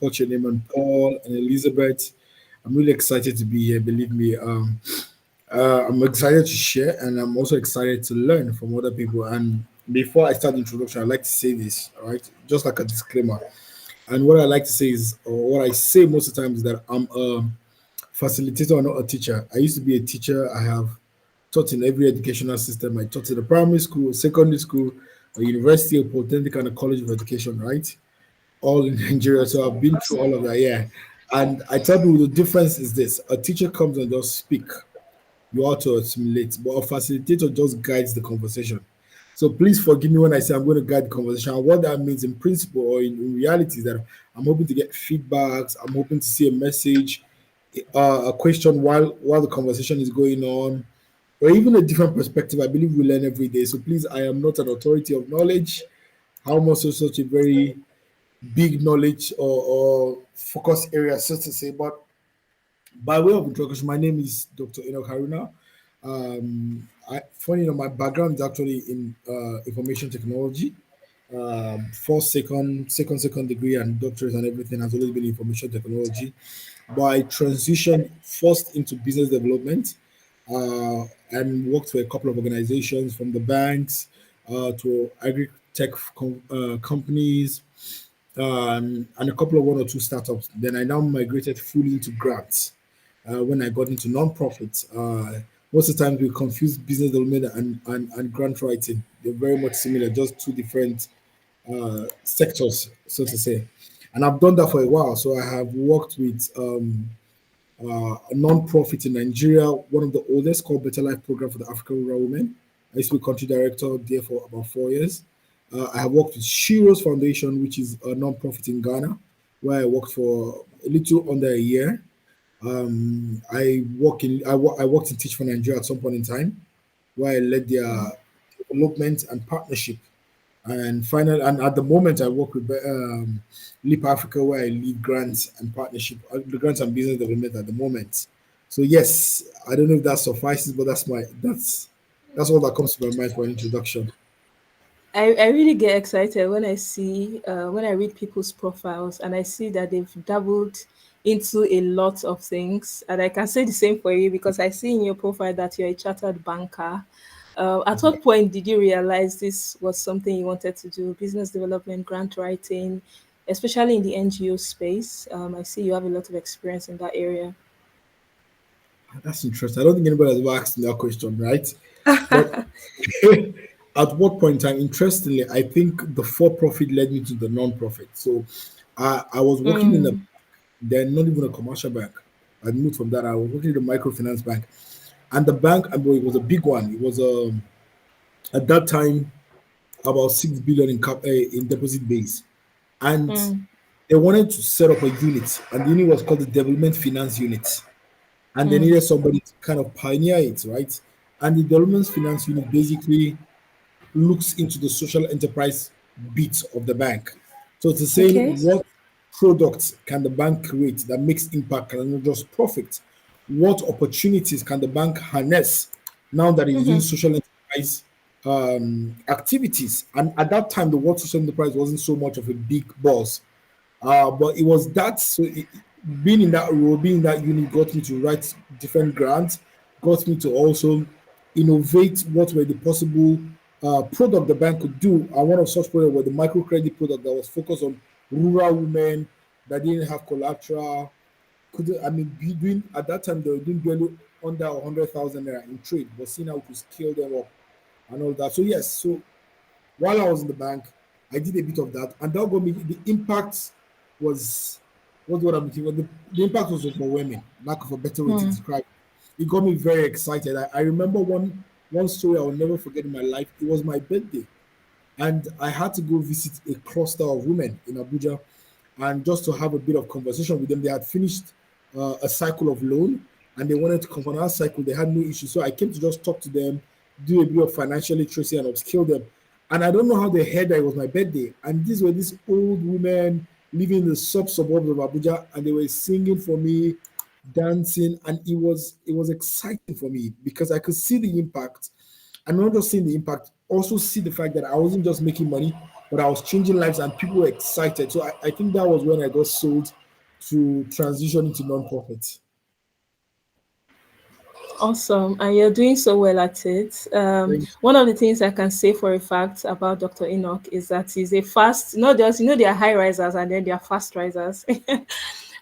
what's your name, and Paul and Elizabeth. I'm really excited to be here. Believe me, I'm excited to share, and I'm also excited to learn from other people. And before I start the introduction, I'd like to say this, all right, just like a disclaimer. And what I like to say is, or what I say most of the time is that I'm a facilitator, not a teacher. I used to be a teacher. I have taught in every educational system. I taught in the primary school, secondary school, a university, a polytechnic, and a college of education, right? All in Nigeria. So I've been through all of that, yeah. And I tell people the difference is this: a teacher comes and just speak, you ought to assimilate, but a facilitator just guides the conversation. So please forgive me when I say I'm going to guide the conversation. And what that means in principle or in reality is that I'm hoping to get feedbacks. I'm hoping to see a message, a question while the conversation is going on, or even a different perspective. I believe we learn every day. So please, I am not an authority of knowledge. How much also such a very big knowledge or focus area, so to say. But by way of introduction, my name is Dr. Enoch Haruna. Funny enough, my background is actually in information technology. First, second degree, and doctorate and everything has always been information technology. But I transitioned first into business development and worked for a couple of organizations from the banks to agri-tech companies and a couple of one or two startups. Then I now migrated fully into grants when I got into nonprofits. Most of the time, we confuse business development and grant writing. They're very much similar, just two different sectors, so to say. And I've done that for a while. So I have worked with a non-profit in Nigeria, one of the oldest, called Better Life Program for the African Rural Women. I used to be country director there for about 4 years. I have worked with Shiro's Foundation, which is a non-profit in Ghana, where I worked for a little under a year. I worked in Teach for Nigeria at some point in time, where I led their development and partnership. And at the moment, I work with Leap Africa, where I lead grants and partnership, the grants and business development at the moment. So yes, I don't know if that suffices, but that's all that comes to my mind for an introduction. I really get excited when I see when I read people's profiles and I see that they've dabbled into a lot of things. And I can say the same for you because I see in your profile that you're a chartered banker. At what point did you realize this was something you wanted to do? Business development, grant writing, especially in the NGO space. I see you have a lot of experience in that area. That's interesting. I don't think anybody has ever asked me that question, right? But at what point in time, interestingly, I think the for-profit led me to the non-profit. So I was working in a then not even a commercial bank. I moved from that. I was working in a microfinance bank, and the bank, it was a big one. It was at that time about 6 billion in deposit base, and they wanted to set up a unit, and the unit was called the Development Finance Unit, and they needed somebody to kind of pioneer it, right? And the Development Finance Unit basically looks into the social enterprise bit of the bank. So to say Okay. what products can the bank create that makes impact and not just profit? What opportunities can the bank harness now that it's doing social enterprise activities? And at that time, the word social enterprise wasn't so much of a big buzz. But it was that being in that role, being in that unit, got me to write different grants, got me to also innovate what were the possible product the bank could do. And one of such products was the microcredit product that was focused on rural women that didn't have collateral. Couldn't I mean be doing at that time they were doing barely under 100,000 naira in trade, but seeing how to scale them up and all that. So yes, so while I was in the bank, I did a bit of that, and that got me. The impact was what I'm looking for. The impact was overwhelming. Lack of a better way to describe it. It got me very excited. I remember one story I will never forget in my life. It was my birthday, and I had to go visit a cluster of women in Abuja, and just to have a bit of conversation with them. They had finished a cycle of loan, and they wanted to come on our cycle. They had no issue, so I came to just talk to them, do a bit of financial literacy, and upskill them. And I don't know how they heard that it was my birthday. And these were these old women living in the suburbs of Abuja, and they were singing for me, dancing, and it was exciting for me because I could see the impact, and not just seeing the impact, also see the fact that I wasn't just making money, but I was changing lives and people were excited. So I think that was when I got sold to transition into nonprofit. Awesome, and you're doing so well at it. Thank One of the things I can say for a fact about Dr. Enoch is that he's a fast, not just, there are high risers and then there are fast risers.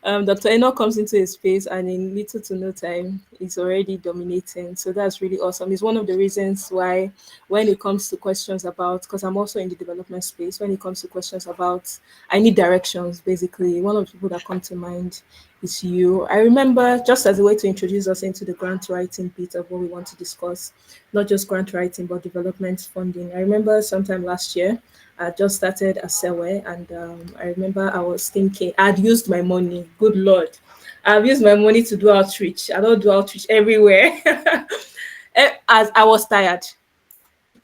Dr. Enoch comes into a space and in little to no time, he's already dominating. So that's really awesome. It's one of the reasons why, when it comes to questions about, because I'm also in the development space, when it comes to questions about, I need directions, basically, one of the people that come to mind is you. I remember, just as a way to introduce us into the grant writing bit of what we want to discuss, not just grant writing, but development funding. I remember sometime last year, I just started a Sewe, and I remember I was thinking, I'd used my money, good Lord. I've used my money to do outreach. I don't do outreach everywhere. As I was tired.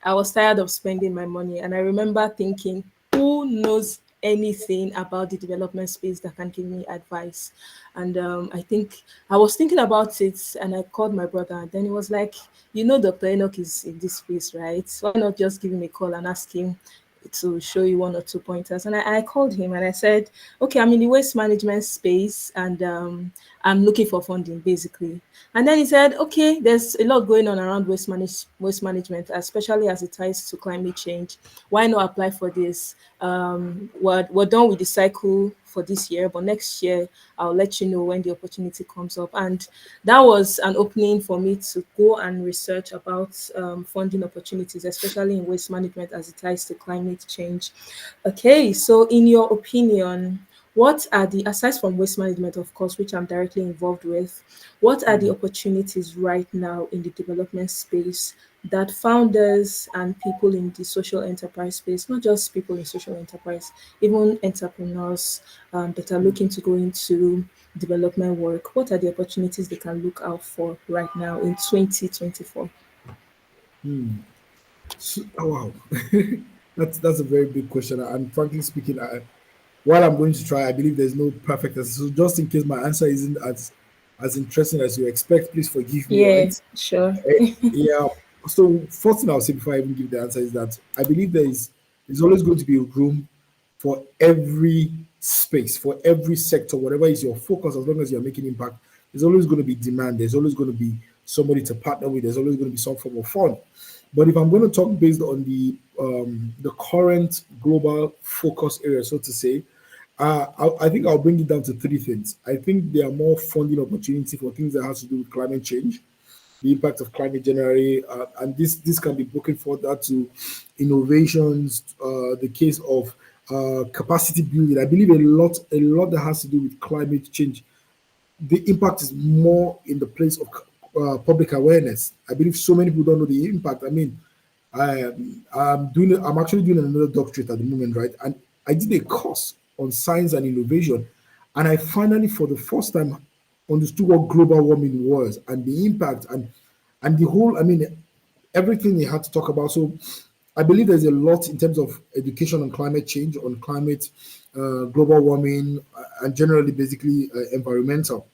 I was tired of spending my money. And I remember thinking, who knows anything about the development space that can give me advice? And I think I was thinking about it and I called my brother. And then he was like, Dr. Enoch is in this space, right? So why not just give him a call and ask him to show you one or two pointers. And I called him and I said, okay, I'm in the waste management space and I'm looking for funding basically. And then he said, okay, there's a lot going on around waste management, especially as it ties to climate change. Why not apply for this? We're done with the cycle for this year, but next year I'll let you know when the opportunity comes up. And that was an opening for me to go and research about funding opportunities, especially in waste management as it ties to climate change. Okay, so in your opinion, what are the, aside from waste management, of course, which I'm directly involved with, what are the you. opportunities right now in the development space that founders and people in the social enterprise space, not just people in social enterprise, even entrepreneurs that are looking to go into development work, what are the opportunities they can look out for right now in 2024? Oh, wow, that's a very big question. And frankly speaking, while I'm going to try, I believe there's no perfect answer. So just in case my answer isn't as interesting as you expect, please forgive me. Yeah, Right? sure. Yeah. So first thing I'll say before I even give the answer is that I believe there's always going to be room for every space, for every sector, whatever is your focus, as long as you're making impact, there's always going to be demand. There's always going to be somebody to partner with. There's always going to be some form of fun. But if I'm going to talk based on the current global focus area, so to say, I think I'll bring it down to three things. I think there are more funding opportunity for things that has to do with climate change, the impact of climate generally, and this can be broken further to innovations, the case of capacity building. I believe a lot that has to do with climate change. The impact is more in the place of public awareness. I believe so many people don't know the impact. I mean, I'm actually doing another doctorate at the moment, right? And I did a course on science and innovation, and I finally, for the first time, understood what global warming was and the impact and the whole. I mean, everything they had to talk about. So, I believe there's a lot in terms of education on climate change, on climate, global warming, and generally, basically, environmental.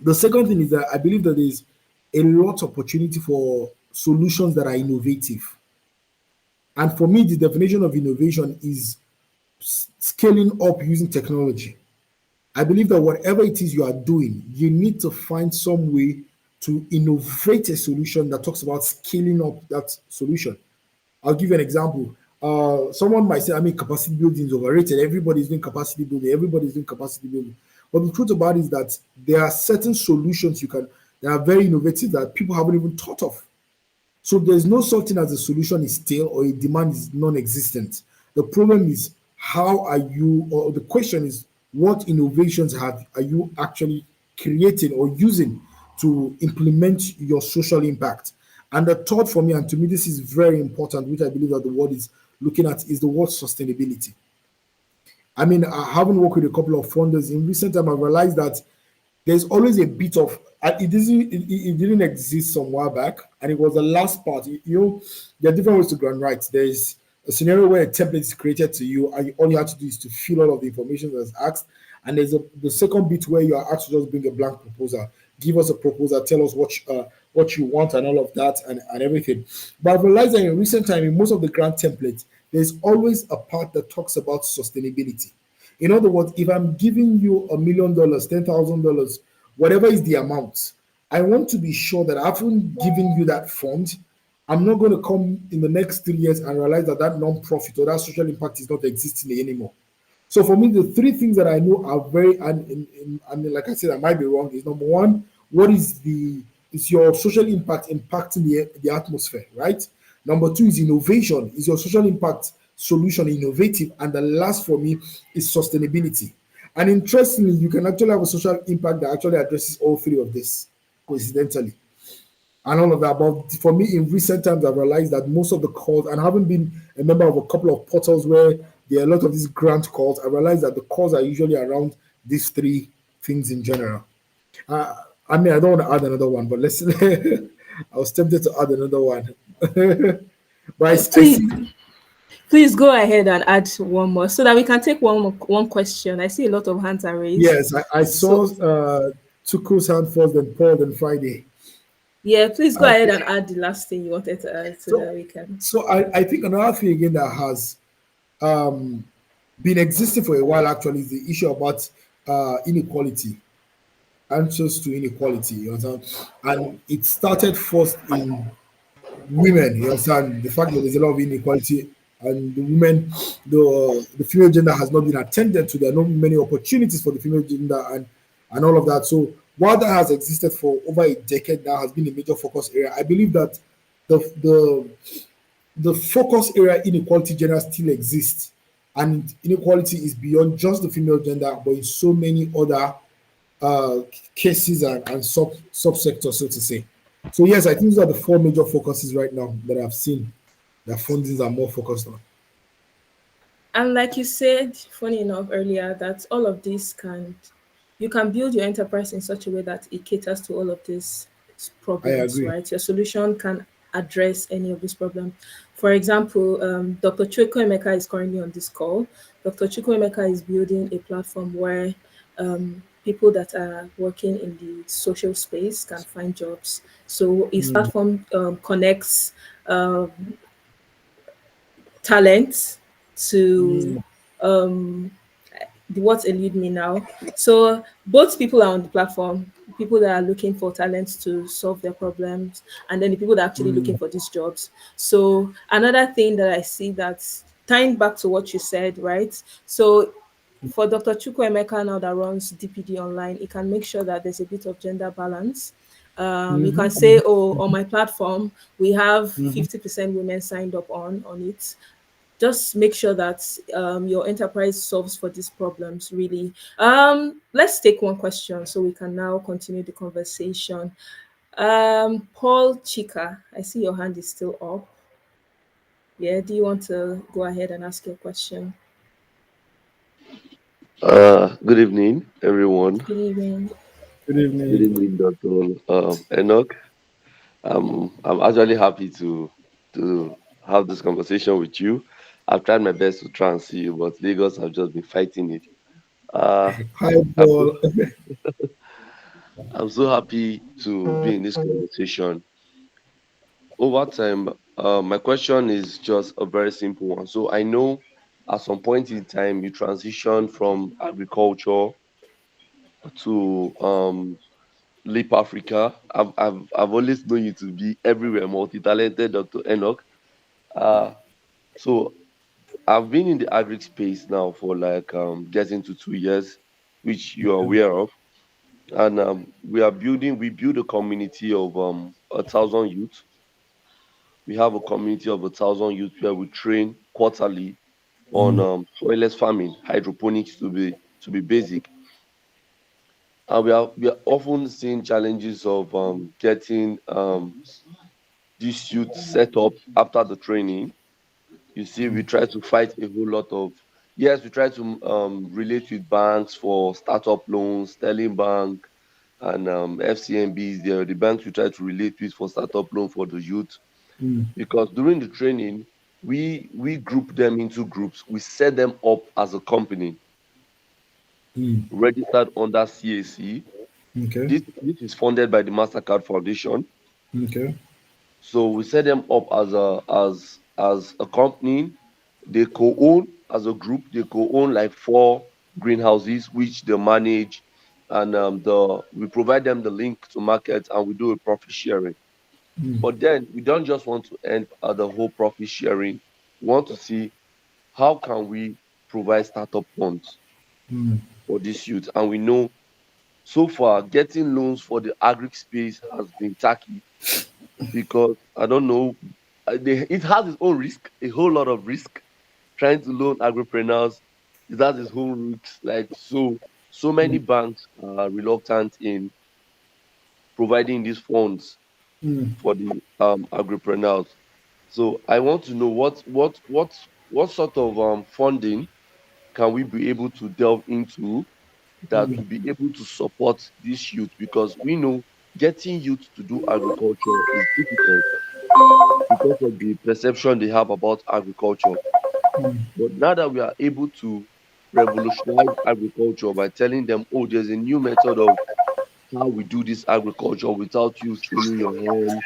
The second thing is that I believe that there's a lot of opportunity for solutions that are innovative. And for me, the definition of innovation is scaling up using technology. I believe that whatever it is you are doing, you need to find some way to innovate a solution that talks about scaling up that solution. I'll give you an example. Someone might say, I mean, capacity building is overrated. Everybody's doing capacity building. Everybody's doing capacity building. But the truth about it is that there are certain solutions that are very innovative that people haven't even thought of. So there's no such thing as a solution is stale or a demand is non-existent. The problem is how are you, or the question is what innovations are you actually creating or using to implement your social impact? And the third for me, and to me this is very important, which I believe that the world is looking at, is the word sustainability. I mean, I haven't worked with a couple of funders in recent time. I've realized that there's always a bit of it didn't exist some while back, and it was the last part. There are different ways to grant rights. There's a scenario where a template is created to you, and all you have to do is to fill all of the information that's asked. And there's the second bit where you are asked to just bring a blank proposal, give us a proposal, tell us what you want, and all of that, and everything. But I've realized that in recent time, in most of the grant templates, there's always a part that talks about sustainability. In other words, if I'm giving you $1 million, $10,000, whatever is the amount, I want to be sure that after giving you that fund, I'm not going to come in the next 3 years and realize that that non-profit or that social impact is not existing anymore. So for me, the three things that I know are very, and like I said, I might be wrong. Is number one, what is your social impact impacting the atmosphere, right? Number two is innovation. Is your social impact solution innovative? And the last for me is sustainability. And interestingly, you can actually have a social impact that actually addresses all three of this, coincidentally and all of that. But for me, in recent times, I've realized that most of the calls, and having been a member of a couple of portals where there are a lot of these grant calls, I realized that the calls are usually around these three things in general. Uh, I mean, I don't want to add another one, but let's. I was tempted to add another one, but I Please, see. please go ahead and add one more so that we can take one question. I see a lot of hands are raised. Yes, I saw So Tuku's hand first, then Paul, then Friday. yeah, please go ahead Okay, and add the last thing you wanted to add so so that we can. I think another thing again that has been existing for a while actually is the issue about inequality, answers to inequality. You understand? And it started first in women. You understand the fact that there's a lot of inequality, and the women, the female gender has not been attended to. There are not many opportunities for the female gender, and all of that. So while that has existed for over a decade now, has been a major focus area. I believe that the the the focus area inequality gender still exists, and inequality is beyond just the female gender, but in so many other uh, cases and subsectors, so to say. So yes, I think those are the four major focuses right now that I've seen that fundings are more focused on. And like you said, funny enough earlier, that all of this can, you can build your enterprise in such a way that it caters to all of these I problems, agree. right? Your solution can address any of these problems. For example, Dr. Chukwuemeka is currently on this call. Dr. Chukwuemeka is building a platform where people that are working in the social space can find jobs. So his Mm, platform connects talent to mm, what's elude me now. So both people are on the platform, people that are looking for talents to solve their problems, and then the people that are actually looking mm, for these jobs. So another thing that I see, that's tying back to what you said, right? So for Dr. Chukwuemeka now that runs DPD Online, it can make sure that there's a bit of gender balance. You can mhm, say, oh, on my platform, we have mhm. 50% women signed up on it. Just make sure that your enterprise solves for these problems really. Let's take one question so we can now continue the conversation. Paul Chika, I see your hand is still up. Yeah, do you want to go ahead and ask your question? Good evening, everyone. Good evening. Good Good evening. evening, Dr. Enoch. I'm actually happy to have this conversation with you. I've tried my best to try and see you, but Lagos have just been fighting it. Uh, Hi, I'm so, Paul. I'm so happy to be in this conversation. Over time, my question is just a very simple one. So I know at some point in time you transition from agriculture to Leap Africa. I've always known you to be everywhere, multi-talented, Dr. Enoch. Uh, so I've been in the agri space now for like getting to 2 years, which you are aware of. And we build a community of 1,000 youth. We have a community of 1,000 youth where we train quarterly on soilless farming, hydroponics to be basic. And we are often seeing challenges of getting this youth set up after the training. You see, we try to fight a whole lot of, yes, we try to relate with banks for startup loans, Sterling Bank and FCMBs. They are the banks we try to relate with for startup loan for the youth. Mm, Because during the training, we group them into groups. We set them up as a company mm. registered under CAC. Okay. This is funded by the Mastercard Foundation. Okay. So we set them up as a company. they co-own as a group. They co-own like four greenhouses, which they manage, and the we provide them the link to market, and we do a profit sharing. But then we don't just want to end at the whole profit sharing. We want to see how can we provide startup funds for this youth, and we know so far getting loans for the agri space has been tacky because I don't know, it has its own risk, a whole lot of risk. Trying to loan agripreneurs, it has its own risks. Like so many banks are reluctant in providing these funds for the agripreneurs. So I want to know what sort of funding can we be able to delve into that will be able to support this youth, because we know getting youth to do agriculture is difficult because of the perception they have about agriculture. But now that we are able to revolutionize agriculture by telling them, oh, there's a new method of how we do this agriculture without you staining your hands,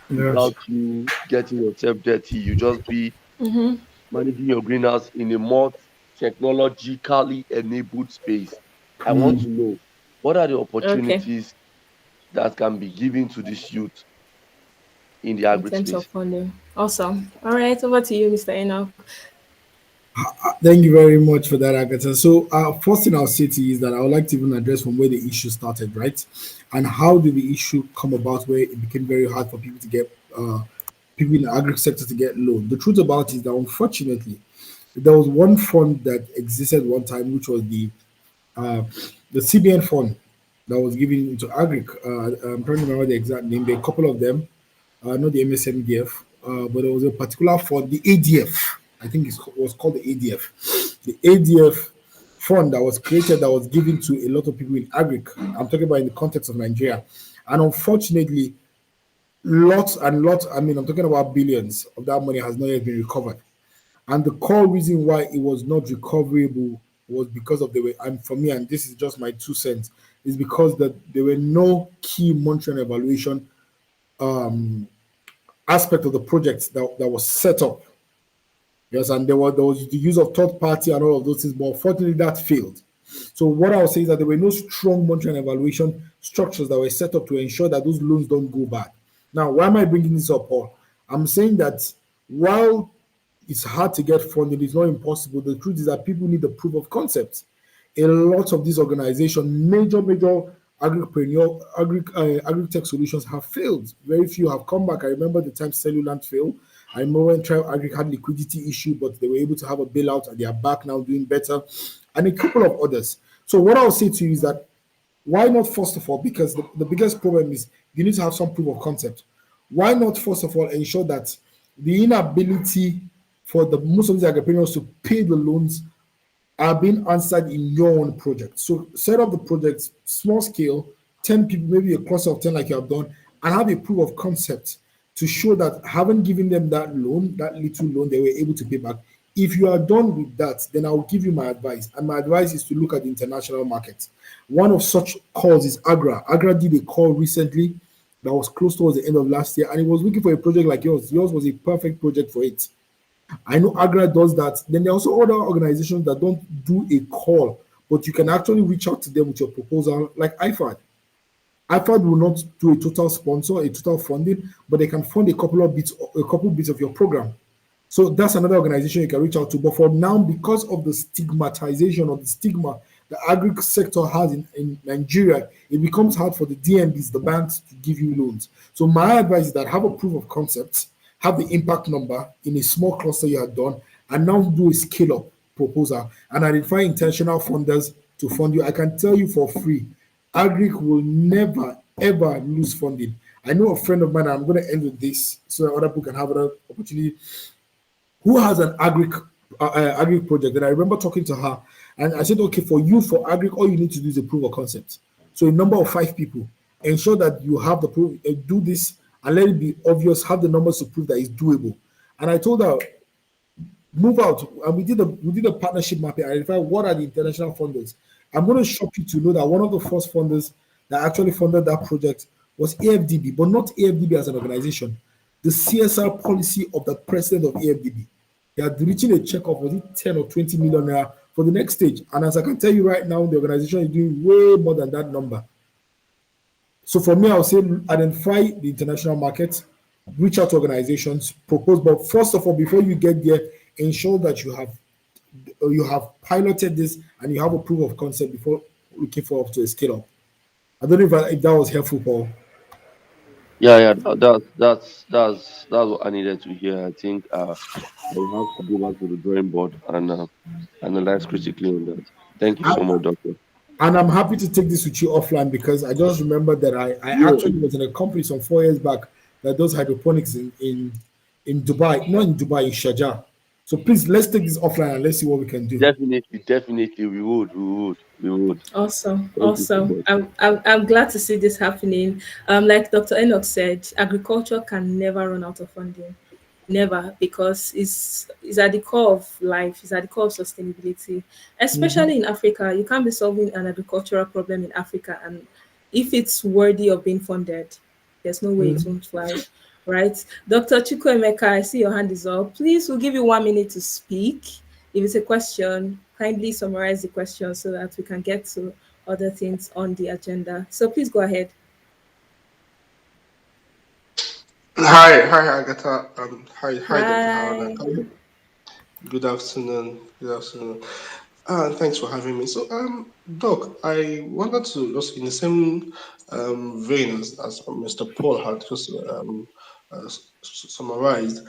Yes. without you getting yourself dirty, you just be managing your greenhouse in a more technologically enabled space. I want to know what are the Okay. opportunities that can be given to this youth in the In agri terms of space. funding. Awesome. All right, over to you, Mr. Enoch. Thank you very much for that, Agatha. So, first thing I'll say to you is that I would like to even address from where the issue started, right? And how did the issue come about where it became very hard for people to get, people in the agri sector to get loan? The truth about it is that unfortunately, there was one fund that existed one time, which was uh, the CBN fund that was given into agri. I'm trying to remember the exact name. There are a couple of them, not the MSMDF, but there was a particular fund, the ADF. I think it was called the ADF. The ADF fund that was created that was given to a lot of people in agric. I'm talking about in the context of Nigeria. And unfortunately, lots and lots, I mean, I'm talking about billions of that money has not yet been recovered. And the core reason why it was not recoverable was because of the way, and for me, and this is just my 2 cents, is because that there were no key monitoring and evaluation aspect of the project that was set up. Yes, and there was the use of third party and all of those things, but unfortunately that failed. So what I would say is that there were no strong monitoring and evaluation structures that were set up to ensure that those loans don't go bad. Now, why am I bringing this up, Paul? I'm saying that while it's hard to get funding, it's not impossible. The truth is that people need a proof of concept. A lot of these organizations, major agri-tech solutions have failed. Very few have come back. I remember the time Cellulant failed. I remember when Tribe Agri had liquidity issue, but they were able to have a bailout and they are back now doing better, and a couple of others. So what I'll say to you is that why not first of all, because the biggest problem is you need to have some proof of concept. Why not first of all ensure that the inability for the most of these entrepreneurs to pay the loans are being answered in your own project. So set up the project, small scale, 10 people, maybe a cluster of 10 like you have done, and have a proof of concept to show that having given them that loan, that little loan, they were able to pay back. If you are done with that, then I'll give you my advice. And my advice is to look at the international market. One of such calls is Agra. Agra did a call recently that was close towards the end of last year, and it was looking for a project like yours. Yours was a perfect project for it. I know Agra does that. Then there are also other organizations that don't do a call, but you can actually reach out to them with your proposal, like IFAD. IFAD will not do a total sponsor, a total funding, but they can fund a couple bits of your program. So that's another organization you can reach out to. But for now, because of the stigmatization or the stigma the agri sector has in Nigeria, it becomes hard for the DMBs, the banks, to give you loans. So my advice is that have a proof of concept, have the impact number in a small cluster you had done, and now do a scale up proposal and identify intentional funders to fund you. I can tell you for free, Agric will never ever lose funding. I know a friend of mine, I'm going to end with this so that other people can have an opportunity, who has an agri project. And I remember talking to her, and I said, okay, for you for agri, all you need to do is a proof of concept. So a number of 5 people, ensure that you have the proof, do this, and let it be obvious. Have the numbers to prove that it's doable. And I told her, move out, and we did a partnership mapping, identify what are the international funders. I'm going to shock you to know that one of the first funders that actually funded that project was AFDB, but not AFDB as an organization, the CSR policy of the president of AFDB. They are reaching a check of, was it 10 or 20 million naira for the next stage. And as I can tell you right now, the organization is doing way more than that number. So for me, I'll say identify the international market, reach out to organizations, propose. But first of all, before you get there, ensure that you have piloted this and you have a proof of concept before looking forward to a scale up. I don't know if that was helpful, Paul. Yeah, yeah, that's what I needed to hear. I think I will have to go back to the drawing board and analyze critically on that. Thank you so And, much, Doctor. and I'm happy to take this with you offline because I just remember that I Yeah, actually was in a company some 4 years back that does hydroponics in Dubai, not in Dubai, in Sharjah. So please let's take this offline and let's see what we can do. definitely, definitely, we would. Awesome, Thank you so awesome. much. I'm glad to see this happening. Like Dr. Enoch said, agriculture can never run out of funding, never, because it's at the core of life. It's at the core of sustainability, Mhm. especially in Africa. You can't be solving an agricultural problem in Africa, and if it's worthy of being funded, there's no way it Mhm. won't fly. Right, Dr. Chukwuemeka, I see your hand is up. Please, we'll give you 1 minute to speak. If it's a question, kindly summarize the question so that we can get to other things on the agenda. So please go ahead. Hi, Agatha. Hi, Dr. Haruna. Hi. Good afternoon. Good afternoon. Thanks for having me. So, Doc, I wanted to just in the same vein as Mr. Paul had just summarized.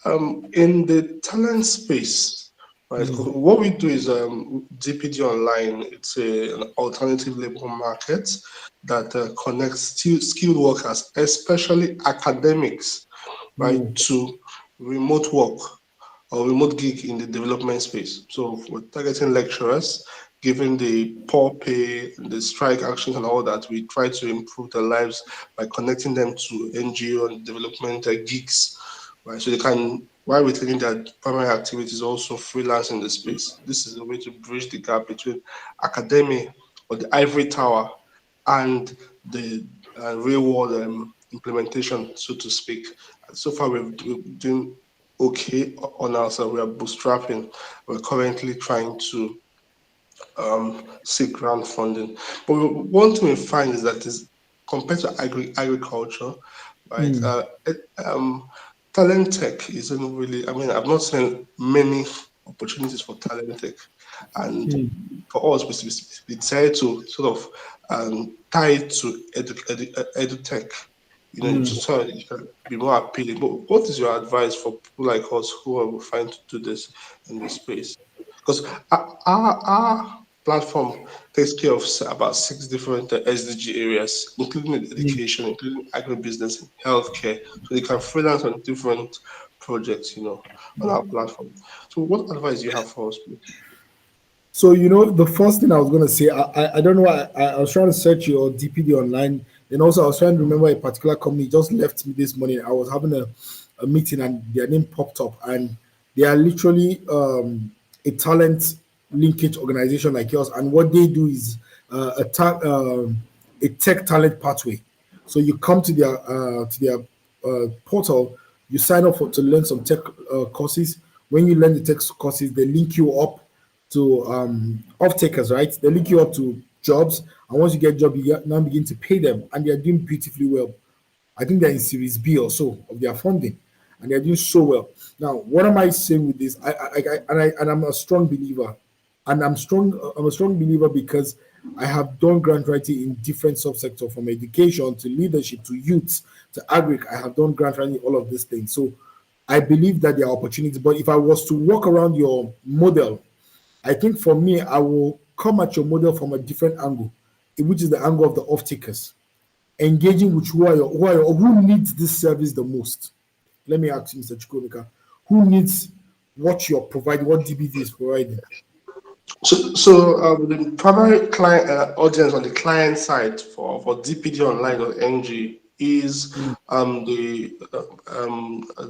In the talent space, right? Mm. What we do is DPD Online. It's an alternative labor market that connects skilled workers, especially academics, right, Mm. to remote work or remote gig in the development space. So we're targeting lecturers, given the poor pay, the strike actions and all that, we try to improve their lives by connecting them to NGO and development gigs, right? So they can, while retaining their primary activities, also freelance in the space. This is a way to bridge the gap between academia or the ivory tower and the real world implementation, so to speak. So far, we're doing okay on our side. We are bootstrapping. We're currently trying to seek grant funding. But one thing we find is that is compared to agriculture, right? Mm. Talent tech isn't really. I mean, I've not seen many opportunities for talent tech, and Mm. for us, we decided to sort of tie it to edu tech, Mm. just so that it can be more appealing. But what is your advice for people like us who are trying to do this in this space? Because our platform takes care of about 6 different SDG areas, including Mm. education, including agribusiness, and healthcare. So they can freelance on different projects, on our platform. So what advice do you have for us, please? So the first thing I was gonna say, I don't know. I was trying to search your DPD online, and also I was trying to remember a particular company just left me this morning. I was having a meeting and their name popped up, and they are literally a talent linkage organization like yours. And what they do is a tech talent pathway. So you come to their portal, you sign up to learn some tech courses. When you learn the tech courses, they link you up to off takers, right? They link you up to jobs, and once you get a job, now begin to pay them, and they are doing beautifully well. I think they're in Series B or so of their funding, and they're doing so well. Now, what am I saying with this? And I'm a strong believer, and I'm a strong believer because I have done grant writing in different subsectors, from education to leadership to youth to agri. I have done grant writing, all of these things. So I believe that there are opportunities. But if I was to walk around your model, I think for me, I will come at your model from a different angle, which is the angle of the off takers, engaging with who needs this service the most. Let me ask you, Mr. Chukwuemeka, who needs what you're providing, what DBT is providing? So the primary client audience on the client side for DPD Online or NG is Mm. the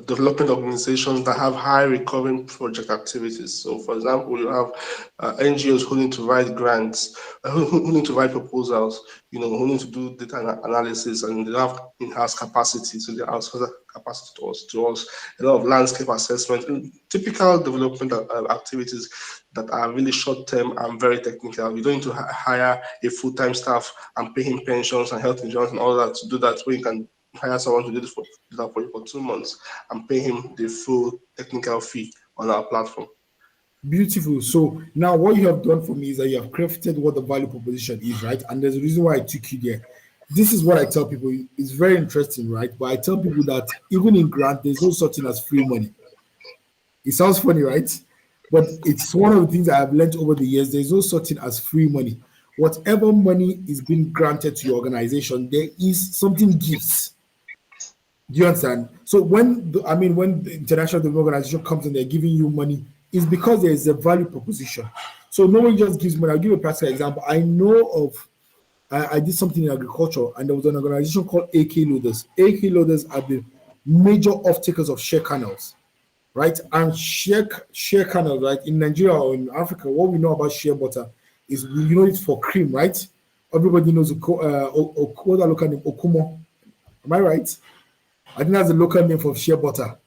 development organizations that have high recurring project activities. So, for example, you have NGOs who need to write grants, who need to write proposals, who need to do data analysis, and they have in-house capacity, so they outsource capacity to us, a lot of landscape assessment, typical development activities that are really short term and very technical. You don't need to hire a full-time staff and pay him pensions and health insurance and all that to do that, where you can hire someone to do that for you for 2 months and pay him the full technical fee on our platform. Beautiful. So now what you have done for me is that you have crafted what the value proposition is, right? And there's a reason why I took you there. This is what I tell people. It's very interesting, right? But I tell people that even in grant, there's no such thing as free money. It sounds funny, right? But it's one of the things I have learned over the years. There's no such thing as free money. Whatever money is being granted to your organization, there is something gives. Do you understand? So when the international development organization comes and they're giving you money, it's because there is a value proposition. So no one just gives money. I'll give you a practical example. I know of I did something in agriculture, and there was an organization called AK Loaders. AK Loaders are the major off-takers of share canals, right? And share canals, right? In Nigeria or in Africa, what we know about shea butter is we know it for cream, right? Everybody knows what's the local name? Okumo. Am I right? I think that's the local name for shea butter.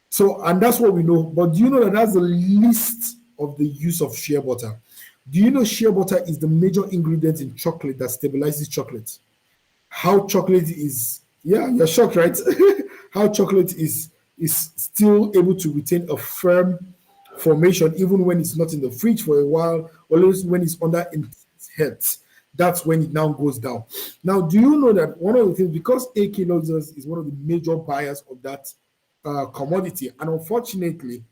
So, and that's what we know. But do you know that that's the least of the use of shea butter? Do you know shea butter is the major ingredient in chocolate that stabilizes chocolate? How chocolate is, yeah, you're shocked, right? How chocolate is still able to retain a firm formation even when it's not in the fridge for a while, or when it's under intense heat. That's when it now goes down. Now, do you know that one of the things, because AK Loaders is one of the major buyers of that commodity, and unfortunately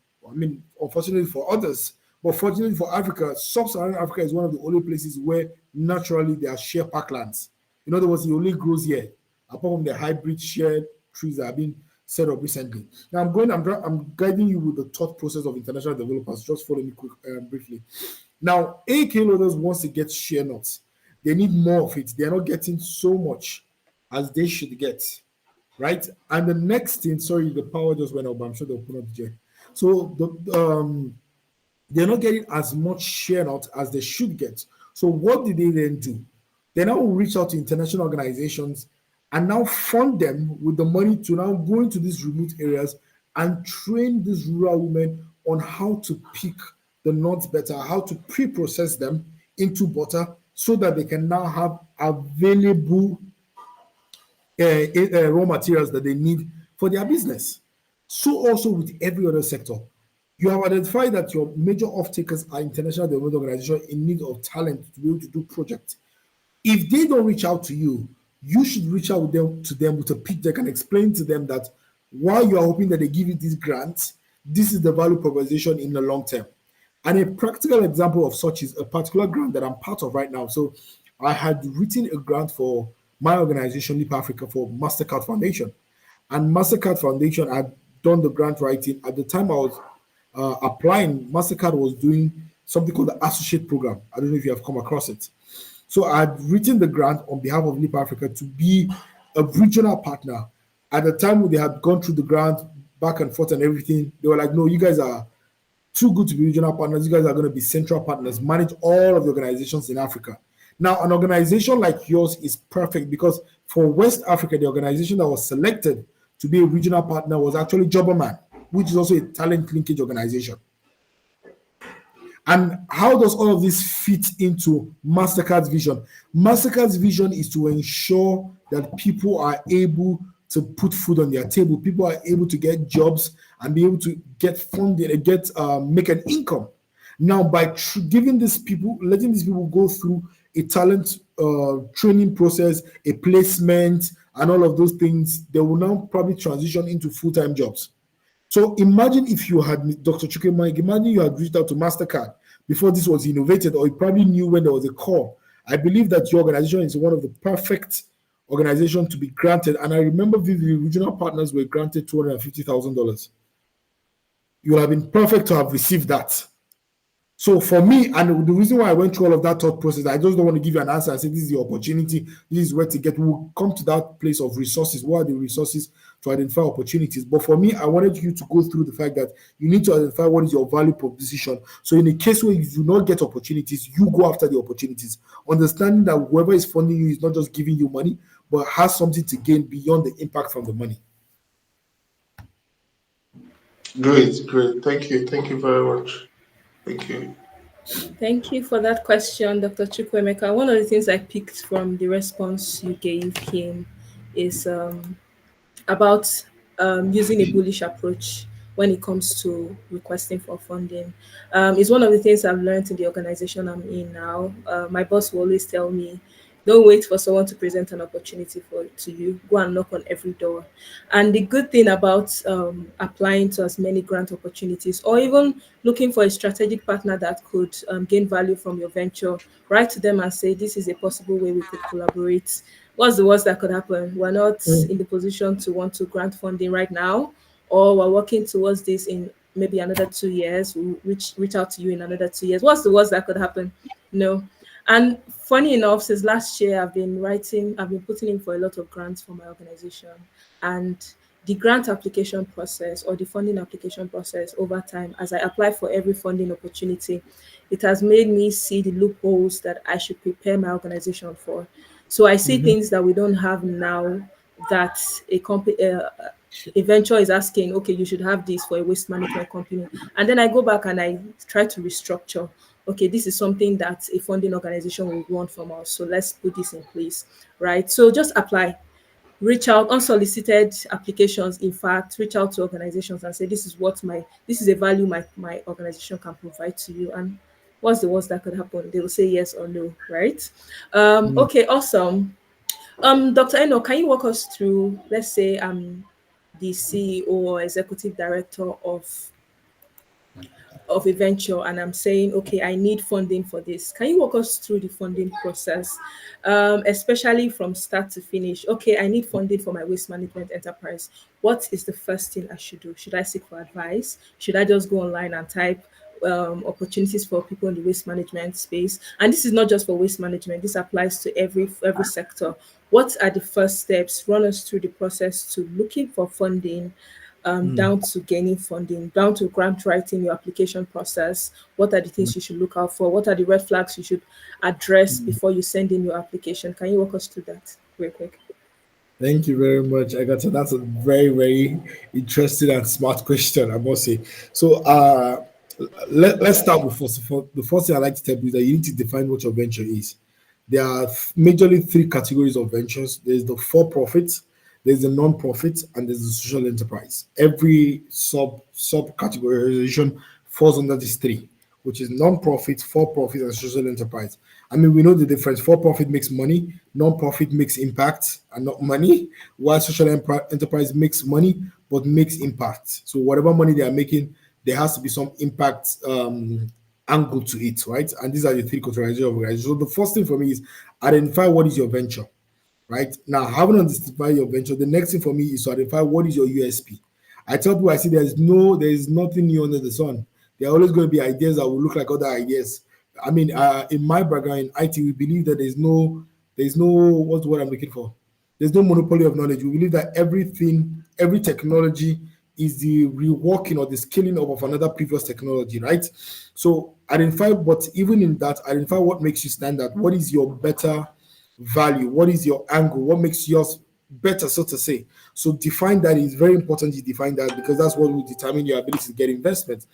for others, but fortunately for Africa, sub-Saharan Africa is one of the only places where naturally there are shea parklands. In other words, it only grows here, apart from the hybrid shea trees that have been set up recently. Now I'm guiding you with the thought process of international developers. Just follow me briefly. Now, AK Loaders wants to get shea nuts. They need more of it. They're not getting so much as they should get, right? And the next thing, sorry, the power just went up, but I'm sure they'll put up the jet. So they're not getting as much share out as they should get. So what did they then do? They now reach out to international organizations and now fund them with the money to now go into these remote areas and train these rural women on how to pick the nuts better, how to pre-process them into butter so that they can now have available raw materials that they need for their business. So also with every other sector. You have identified that your major off-takers are international development organizations in need of talent to be able to do projects. If they don't reach out to you, you should reach out to them with a pitch deck and explain to them that while you are hoping that they give you these grants, this is the value proposition in the long term. And a practical example of such is a particular grant that I'm part of right now. So I had written a grant for my organization, Leap Africa, for MasterCard Foundation. And MasterCard Foundation had done the grant writing. At the time I was applying, MasterCard was doing something called the Associate Program. I don't know if you have come across it. So I had written the grant on behalf of Leap Africa to be a regional partner. At the time when they had gone through the grant back and forth and everything, they were like, no, you guys are too good to be regional partners. You guys are going to be central partners, manage all of the organizations in Africa. Now, an organization like yours is perfect because for West Africa, the organization that was selected to be a regional partner was actually Jobberman, which is also a talent linkage organization. And how does all of this fit into MasterCard's vision? MasterCard's vision is to ensure that people are able to put food on their table. People are able to get jobs and be able to get funded and make an income. Now, by letting these people go through a talent training process, a placement, and all of those things, they will now probably transition into full-time jobs. So imagine if you had, Dr. Chukwuma, imagine you had reached out to MasterCard before this was innovated, or you probably knew when there was a call. I believe that your organization is one of the perfect organizations to be granted. And I remember the regional partners were granted $250,000. You would have been perfect to have received that. So for me, and the reason why I went through all of that thought process, I just don't want to give you an answer and say this is the opportunity, this is where to get. We'll come to that place of resources. What are the resources to identify opportunities? But for me, I wanted you to go through the fact that you need to identify what is your value proposition. So in a case where you do not get opportunities, you go after the opportunities, understanding that whoever is funding you is not just giving you money, but has something to gain beyond the impact from the money. Great, great. Thank you very much. Thank you. Thank you for that question, Dr. Chukwemeka. One of the things I picked from the response you gave him is about using a bullish approach when it comes to requesting for funding. It's one of the things I've learned in the organization I'm in now. My boss will always tell me, don't wait for someone to present an opportunity for to you. Go and knock on every door. And the good thing about applying to as many grant opportunities, or even looking for a strategic partner that could gain value from your venture, write to them and say, this is a possible way we could collaborate. What's the worst that could happen? We're not in the position to want to grant funding right now, or we're working towards this in maybe another 2 years. We'll reach out to you in another 2 years. What's the worst that could happen? No. And funny enough, since last year, I've been putting in for a lot of grants for my organization. And the grant application process or the funding application process over time, as I apply for every funding opportunity, it has made me see the loopholes that I should prepare my organization for. So I see things that we don't have now that a venture is asking, okay, you should have this for a waste management company. And then I go back and I try to restructure. Okay, this is something that a funding organization will want from us. So let's put this in place, right? So just apply, reach out, unsolicited applications. In fact, reach out to organizations and say, this is a value my organization can provide to you. And what's the worst that could happen? They will say yes or no, right? Okay, awesome. Dr. Eno, can you walk us through, let's say I'm the CEO or executive director of a venture and I'm saying, okay, I need funding for this. Can you walk us through the funding process, especially from start to finish? Okay, I need funding for my waste management enterprise. What is the first thing I should do? Should I seek for advice? Should I just go online and type opportunities for people in the waste management space? And this is not just for waste management. This applies to every sector. What are the first steps? Run us through the process to looking for funding, down to gaining funding, down to grant writing, your application process. What are the things you should look out for? What are the red flags you should address before you send in your application? Can you walk us through that real quick? Thank you very much, Agatha. That's a very, very interesting and smart question, I must say. So, let's start with first of all. The first thing I like to tell you is that you need to define what your venture is. There are majorly three categories of ventures. There's the for-profit, there's the non-profit, and there's the social enterprise. Every sub categorization falls under these three, which is non-profit, for-profit, and social enterprise. I mean, we know the difference. For-profit makes money, non-profit makes impact and not money, while social enterprise makes money but makes impact. So whatever money they are making, there has to be some impact angle to it, right? And these are the three categorizations of organizations. So the first thing for me is identify what is your venture, right? Now, having identified your venture, the next thing for me is to identify what is your USP. I tell people, I see there is nothing new under the sun. There are always going to be ideas that will look like other ideas. I mean, in my background in IT, we believe that there's no, what's the word I'm looking for? There's no monopoly of knowledge. We believe that every technology is the reworking or the scaling up of another previous technology, right? So identify, but even in that, identify what makes you stand out. What is your better value? What is your angle? What makes yours better, so to say? So define that. Is very important you define that, because that's what will determine your ability to get investment.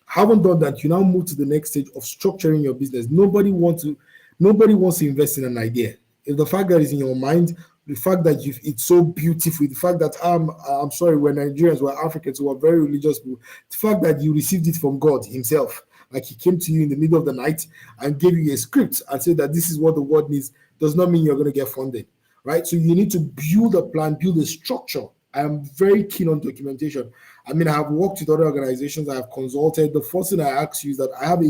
Having done that, you now move to the next stage of structuring your business. Nobody wants to invest in an idea. If the fact that is in your mind, the fact that it's so beautiful, the fact that I'm sorry, we're Nigerians, we're Africans, we're very religious people, the fact that you received it from God himself, like he came to you in the middle of the night and gave you a script and said that this is what the world needs, does not mean you're going to get funded, right? So you need to build a plan, build a structure. I am very keen on documentation. I mean, I have worked with other organizations, I have consulted. The first thing I ask you is that I have a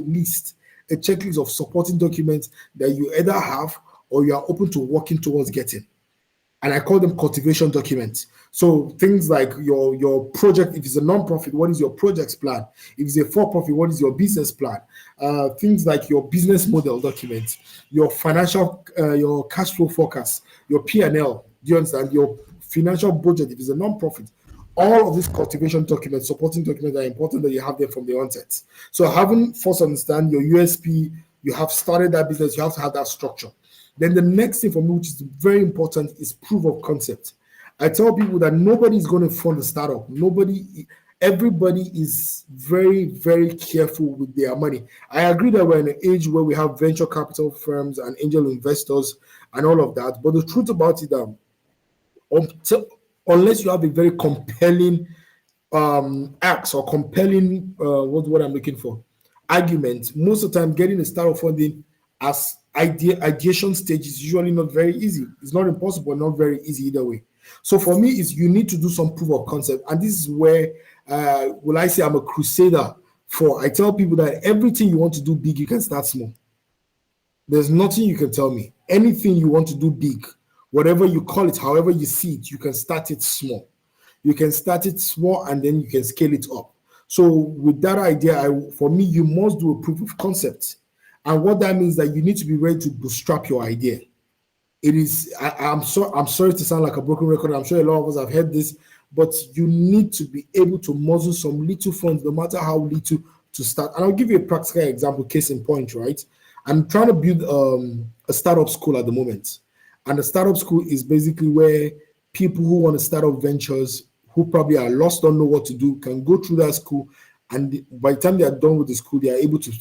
checklist of supporting documents that you either have or you are open to working towards getting. And I call them cultivation documents. So things like your project, if it's a non-profit, what is your project's plan? If it's a for-profit, what is your business plan? Things like your business model documents, your financial, your cash flow forecast, your P&L, do you understand? Your financial budget, if it's a non-profit. All of these cultivation documents, supporting documents are important that you have them from the onset. So having first understand your USP, you have started that business, you have to have that structure. Then the next thing for me, which is very important, is proof of concept. I tell people that nobody is going to fund a startup. everybody is very, very careful with their money. I agree that we're in an age where we have venture capital firms and angel investors and all of that. But the truth about it, unless you have a very compelling acts or compelling what I'm looking for argument, most of the time getting a startup funding as ideation stage is usually not very easy. It's not impossible, not very easy either way. So for me, is you need to do some proof of concept, and this is where will I say I'm a crusader for. I tell people that everything you want to do big, you can start small. There's nothing you can tell me. Anything you want to do big, whatever you call it, however you see it, you can start it small. You can start it small and then you can scale it up. So with that idea, for me, you must do a proof of concept. And what that means that you need to be ready to bootstrap your idea. It is, I'm sorry to sound like a broken record. I'm sure a lot of us have heard this, but you need to be able to muzzle some little funds, no matter how little, to start. And I'll give you a practical example, case in point, right? I'm trying to build a startup school at the moment. And the startup school is basically where people who want to start up ventures, who probably are lost, don't know what to do, can go through that school. And by the time they are done with the school, they are able to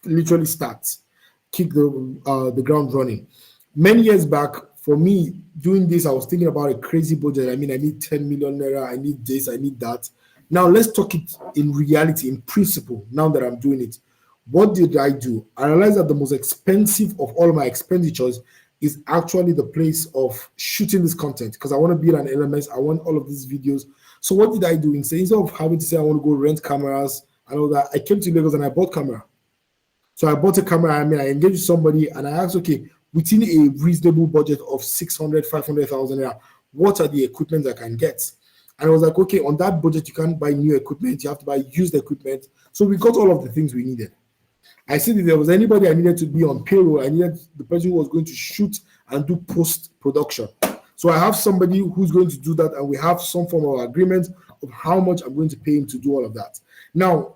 literally start, kick the ground running. Many years back, for me, doing this, I was thinking about a crazy budget. I mean, I need 10 million naira, I need this, I need that. Now, let's talk it in reality, in principle, now that I'm doing it. What did I do? I realized that the most expensive of all my expenditures is actually the place of shooting this content, because I want to build an LMS. I want all of these videos. So what did I do? Instead of having to say I want to go rent cameras and all that, I came to Lagos and I bought camera. So I bought a camera. I mean, I engaged somebody and I asked, okay, within a reasonable budget of 600, 500,000, what are the equipment I can get? And I was like, okay, on that budget, you can't buy new equipment. You have to buy used equipment. So we got all of the things we needed. I said if there was anybody I needed to be on payroll, I needed the person who was going to shoot and do post-production. So I have somebody who's going to do that, and we have some form of agreement of how much I'm going to pay him to do all of that. Now,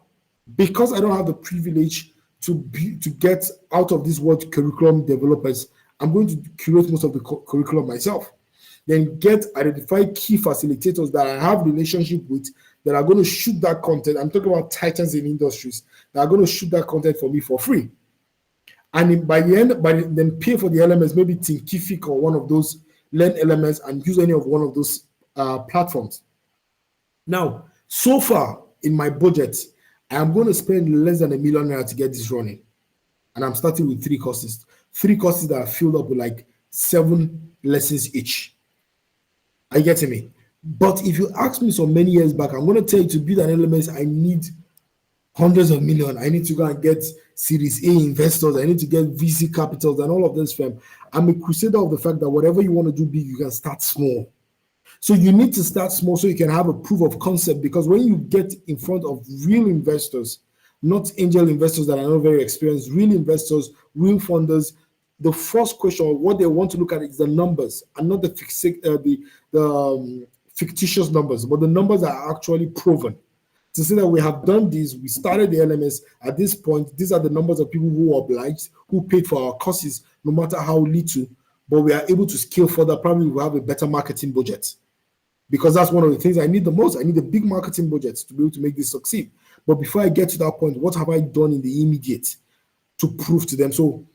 because I don't have the privilege to get out of this world curriculum developers, I'm going to curate most of the curriculum myself. Then identify key facilitators that I have relationship with that are going to shoot that content. I'm talking about titans in industries that are going to shoot that content for me for free. And by the end, then pay for the LMS, maybe Thinkific or one of those learn LMS, and use any of one of those platforms. Now, so far in my budget, I am going to spend less than $1 million to get this running. And I'm starting with 3 courses. 3 courses that are filled up with like 7 lessons each. Are you getting me? But if you ask me so many years back, I'm going to tell you to build an LMS, I need hundreds of millions. I need to go and get Series A investors. I need to get VC capitals and all of this. I'm a crusader of the fact that whatever you want to do big, you can start small. So you need to start small so you can have a proof of concept, because when you get in front of real investors, not angel investors that are not very experienced, real investors, real funders, the first question, what they want to look at is the numbers, and not the fictitious numbers, but the numbers that are actually proven. To say that we have done this, we started the LMS at this point, these are the numbers of people who obliged, who paid for our courses, no matter how little, but we are able to scale further. Probably we'll have a better marketing budget, because that's one of the things I need the most. I need a big marketing budget to be able to make this succeed. But before I get to that point, what have I done in the immediate to prove to them? So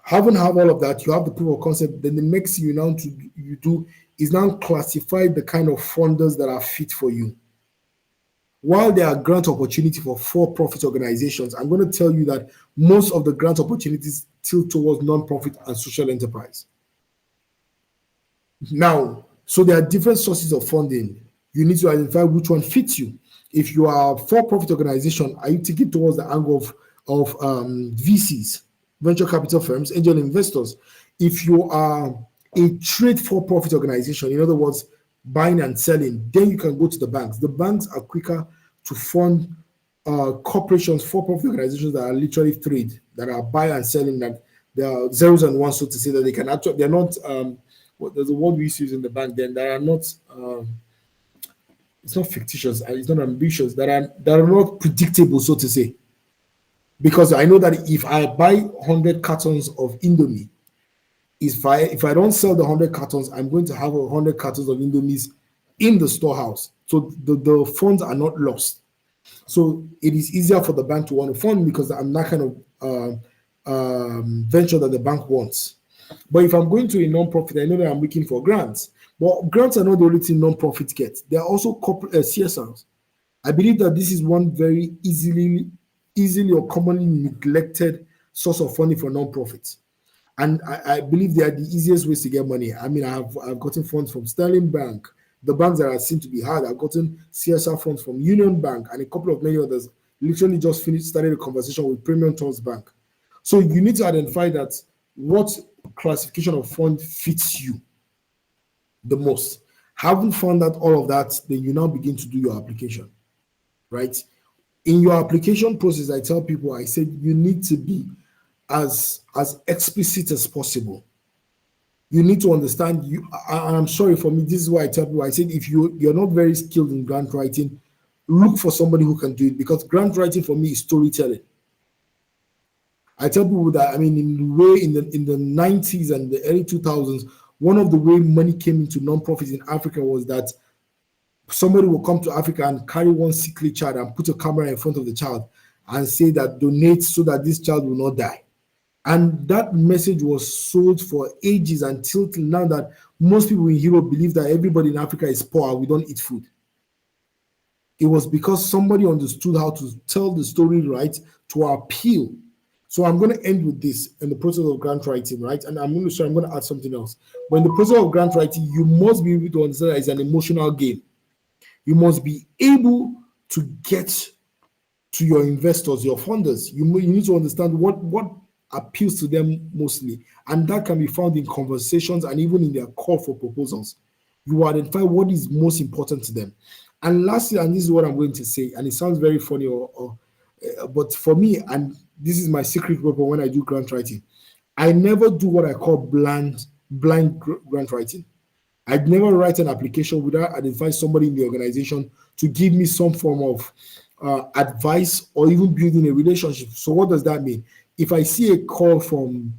having all of that, you have the proof of concept. Then the next thing you do is now classify the kind of funders that are fit for you. While there are grant opportunities for for-profit organizations, I'm going to tell you that most of the grant opportunities tilt towards non-profit and social enterprise. Now, so there are different sources of funding. You need to identify which one fits you. If you are a for-profit organization, are you taking towards the angle of VCs, venture capital firms, angel investors? If you are a trade for-profit organization, in other words, buying and selling, then you can go to the banks. The banks are quicker to fund corporations, for-profit organizations that are literally trade, that are buy and selling, that they are zeros and ones, so to say, that they can actually, they're not, there's a word we use in the bank then, that are not, it's not fictitious, it's not ambitious, that are not predictable, so to say. Because I know that if I buy 100 cartons of Indomie, if I don't sell the 100 cartons, I'm going to have 100 cartons of Indomies in the storehouse So the funds are not lost. So it is easier for the bank to want to fund because I'm that kind of venture that the bank wants. But if I'm going to a non-profit, I know that I'm looking for grants. But grants are not the only thing non-profits get. There are also corporate CSRs. I believe that this is one very easily or commonly neglected source of funding for non-profits. And I believe they are the easiest ways to get money. I mean, I've gotten funds from Sterling Bank, the banks that are seen to be hard. I've gotten CSR funds from Union Bank and a couple of many others. Literally just started a conversation with Premium Trust Bank. So you need to identify that what classification of fund fits you the most. Having found out all of that, then you now begin to do your application, right? In your application process, I tell people, I said you need to be as explicit as possible. You need to understand. I'm sorry for me. This is why I tell people. I said if you're not very skilled in grant writing, look for somebody who can do it, because grant writing for me is storytelling. I tell people that, I mean, in the way in the 90s and the early 2000s, one of the way money came into non-profits in Africa was that somebody will come to Africa and carry one sickly child and put a camera in front of the child and say that donate so that this child will not die. And that message was sold for ages until now that most people in Europe believe that everybody in Africa is poor, we don't eat food. It was because somebody understood how to tell the story right to appeal. So I'm going to end with this in the process of grant writing, right? And I'm going to add something else. But in the process of grant writing, you must be able to understand that it's an emotional game. You must be able to get to your investors, your funders. You need to understand what appeals to them mostly. And that can be found in conversations and even in their call for proposals. You identify what is most important to them. And lastly, and this is what I'm going to say, and it sounds very funny, but for me, and this is my secret weapon when I do grant writing, I never do what I call blind grant writing. I'd never write an application without identifying somebody in the organization to give me some form of advice or even building a relationship. So what does that mean? If I see a call from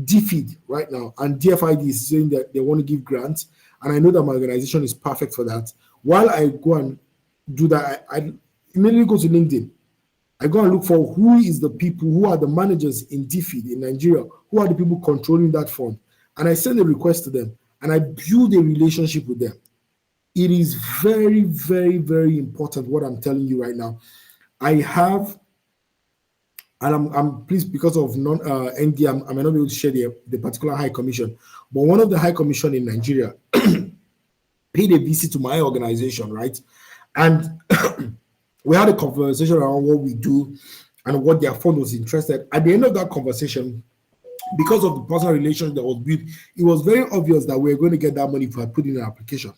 DFID right now and DFID is saying that they want to give grants, and I know that my organization is perfect for that, while I go and do that, I immediately go to LinkedIn. I go and look for who is the people, who are the managers in DFID in Nigeria, who are the people controlling that fund. And I send a request to them and I build a relationship with them. It is very, very, very important what I'm telling you right now. I have, and I'm pleased because of ND, I may not be able to share the particular high commission, but one of the high commission in Nigeria paid a visit to my organization, right? And we had a conversation around what we do and what their fund was interested. At the end of that conversation, because of the personal relationship that was built, it was very obvious that we were going to get that money if I put in an application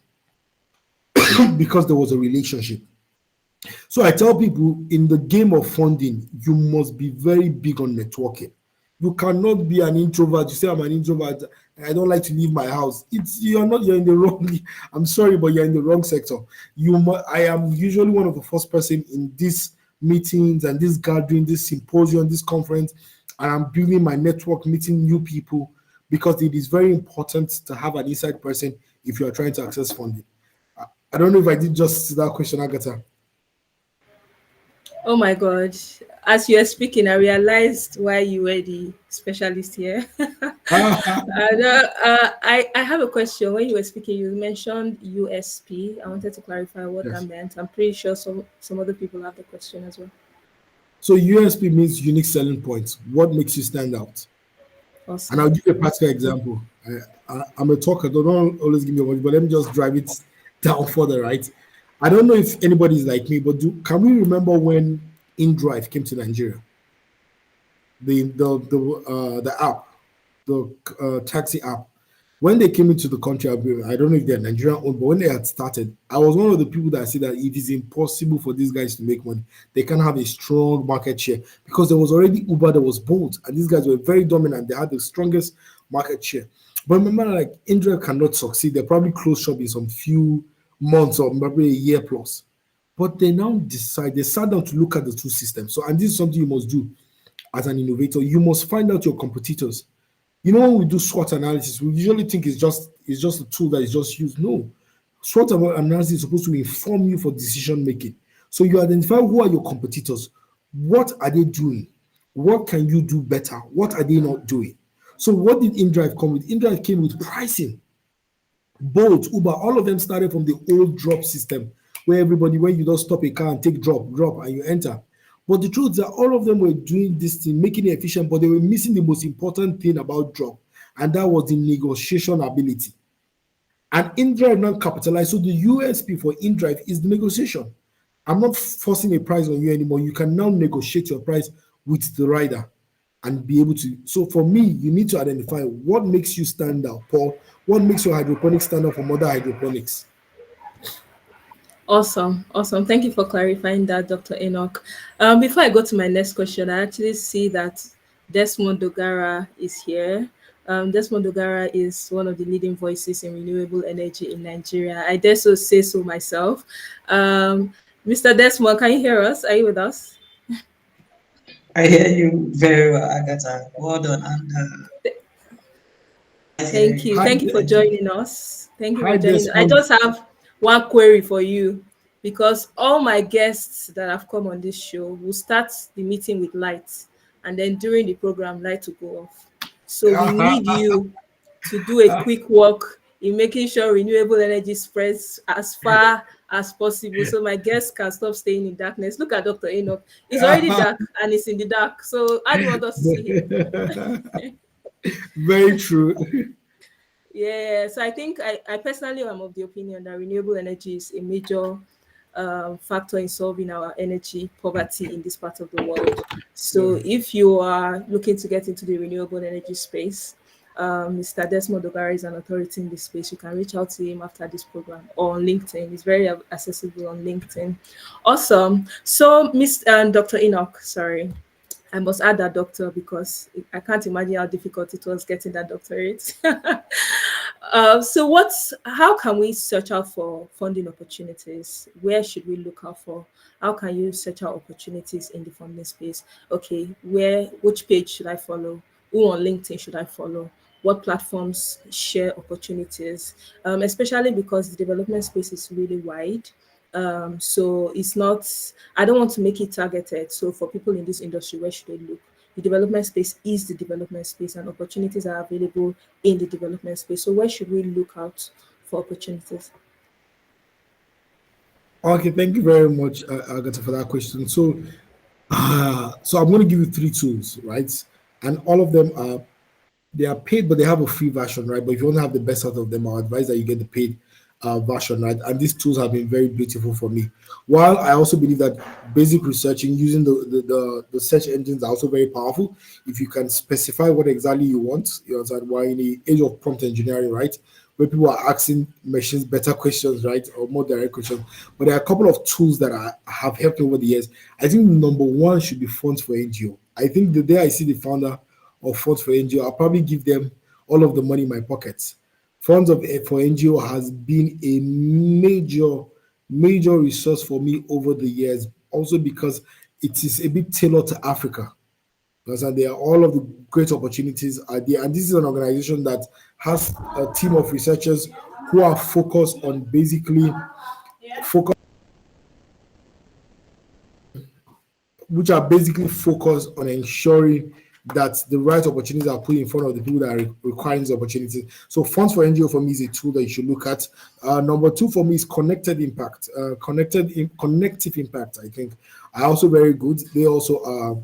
because there was a relationship. So I tell people in the game of funding, you must be very big on networking. You cannot be an introvert. You say I'm an introvert. I don't like to leave my house. You're in the wrong. I'm sorry, but you're in the wrong sector. I am usually one of the first person in these meetings and this gathering, this symposium, this conference, and I'm building my network, meeting new people, because it is very important to have an inside person if you are trying to access funding. I don't know if I did justice to that question, Agatha. Oh my God. As you were speaking, I realized why you were the specialist here. I have a question. When you were speaking, you mentioned USP. I wanted to clarify what that meant. I'm pretty sure some other people have the question as well. So USP means unique selling points. What makes you stand out? Awesome. And I'll give you a practical example. I'm a talker. Don't always give me a word, but let me just drive it down further, right? I don't know if anybody's like me, but can we remember when InDrive came to Nigeria? The app, the taxi app. When they came into the country, I don't know if they're Nigerian owned, but when they had started, I was one of the people that said that it is impossible for these guys to make money. They can't have a strong market share because there was already Uber, there was Bolt, and these guys were very dominant. They had the strongest market share. But remember, like InDrive cannot succeed. They probably closed shop in some few months or maybe a year plus. But they now they sat down to look at the two systems. So, and this is something you must do as an innovator. You must find out your competitors. You know, when we do SWOT analysis, we usually think it's just a tool that is just used. No, SWOT analysis is supposed to inform you for decision making. So you identify who are your competitors, what are they doing, what can you do better, what are they not doing. So what did InDrive come with? InDrive came with pricing. Bolt, Uber, all of them started from the old drop system where everybody, when you just stop a car and take drop, and you enter. But the truth is that all of them were doing this thing, making it efficient, but they were missing the most important thing about drop, and that was the negotiation ability. And InDrive now capitalized. So the USP for InDrive is the negotiation. I'm not forcing a price on you anymore. You can now negotiate your price with the rider and be able to. So for me, you need to identify what makes you stand out, Paul. What makes your hydroponics stand out from other hydroponics? Awesome. Thank you for clarifying that, Dr. Enoch. Before I go to my next question, I actually see that Desmond Dogara is here. Desmond Dogara is one of the leading voices in renewable energy in Nigeria. I dare so say so myself. Mr. Desmond, can you hear us? Are you with us? I hear you very well, Agatha. Well done. And Thank you. Hi, Thank you for joining us. Thank you hi, for joining us. I Desmond. just have one query for you because all my guests that have come on this show will start the meeting with lights, and then during the program, light to go off. So we need you to do a quick work in making sure renewable energy spreads as far as possible so my guests can stop staying in darkness. Look at Dr. Enoch. It's already dark and it's in the dark. So how do you want us to see him? Very true. Yeah, so I think I personally am of the opinion that renewable energy is a major factor in solving our energy poverty in this part of the world. So if you are looking to get into the renewable energy space, Mr. Desmond Dogara is an authority in this space. You can reach out to him after this program or on LinkedIn. It's very accessible on LinkedIn. Awesome. So, Dr. Enoch, sorry. I must add that doctor because I can't imagine how difficult it was getting that doctorate. So how can we search out for funding opportunities? Where should we look out for? How can you search out opportunities in the funding space? Okay, which page should I follow? Who on LinkedIn should I follow? What platforms share opportunities? Especially because the development space is really wide. So it's not, I don't want to make it targeted. So for people in this industry, where should they look? The development space is the development space and opportunities are available in the development space. So where should we look out for opportunities? Okay, thank you very much, Agatha, for that question. So I'm going to give you 3 tools, right? And all of them are paid, but they have a free version, right? But if you want to have the best out of them, I advise that you get the paid version, right? And these tools have been very beautiful for me. While I also believe that basic researching using the search engines are also very powerful. If you can specify what exactly you want, you understand, we're in the age of prompt engineering, right? Where people are asking machines better questions, right? Or more direct questions. But there are a couple of tools that have helped me over the years. I think number one should be Funds for NGO. I think the day I see the founder of Funds for NGO, I'll probably give them all of the money in my pockets. Funds for NGO has been a major resource for me over the years, also because it is a bit tailored to Africa. Because there are all of the great opportunities are there. And this is an organization that has a team of researchers who are focused on which are basically focused on ensuring that the right opportunities are put in front of the people that are requiring these opportunities. So Funds for NGO for me is a tool that you should look at. Number 2 for me is Connective Impact. Connective Impact, I think, are also very good. They also are.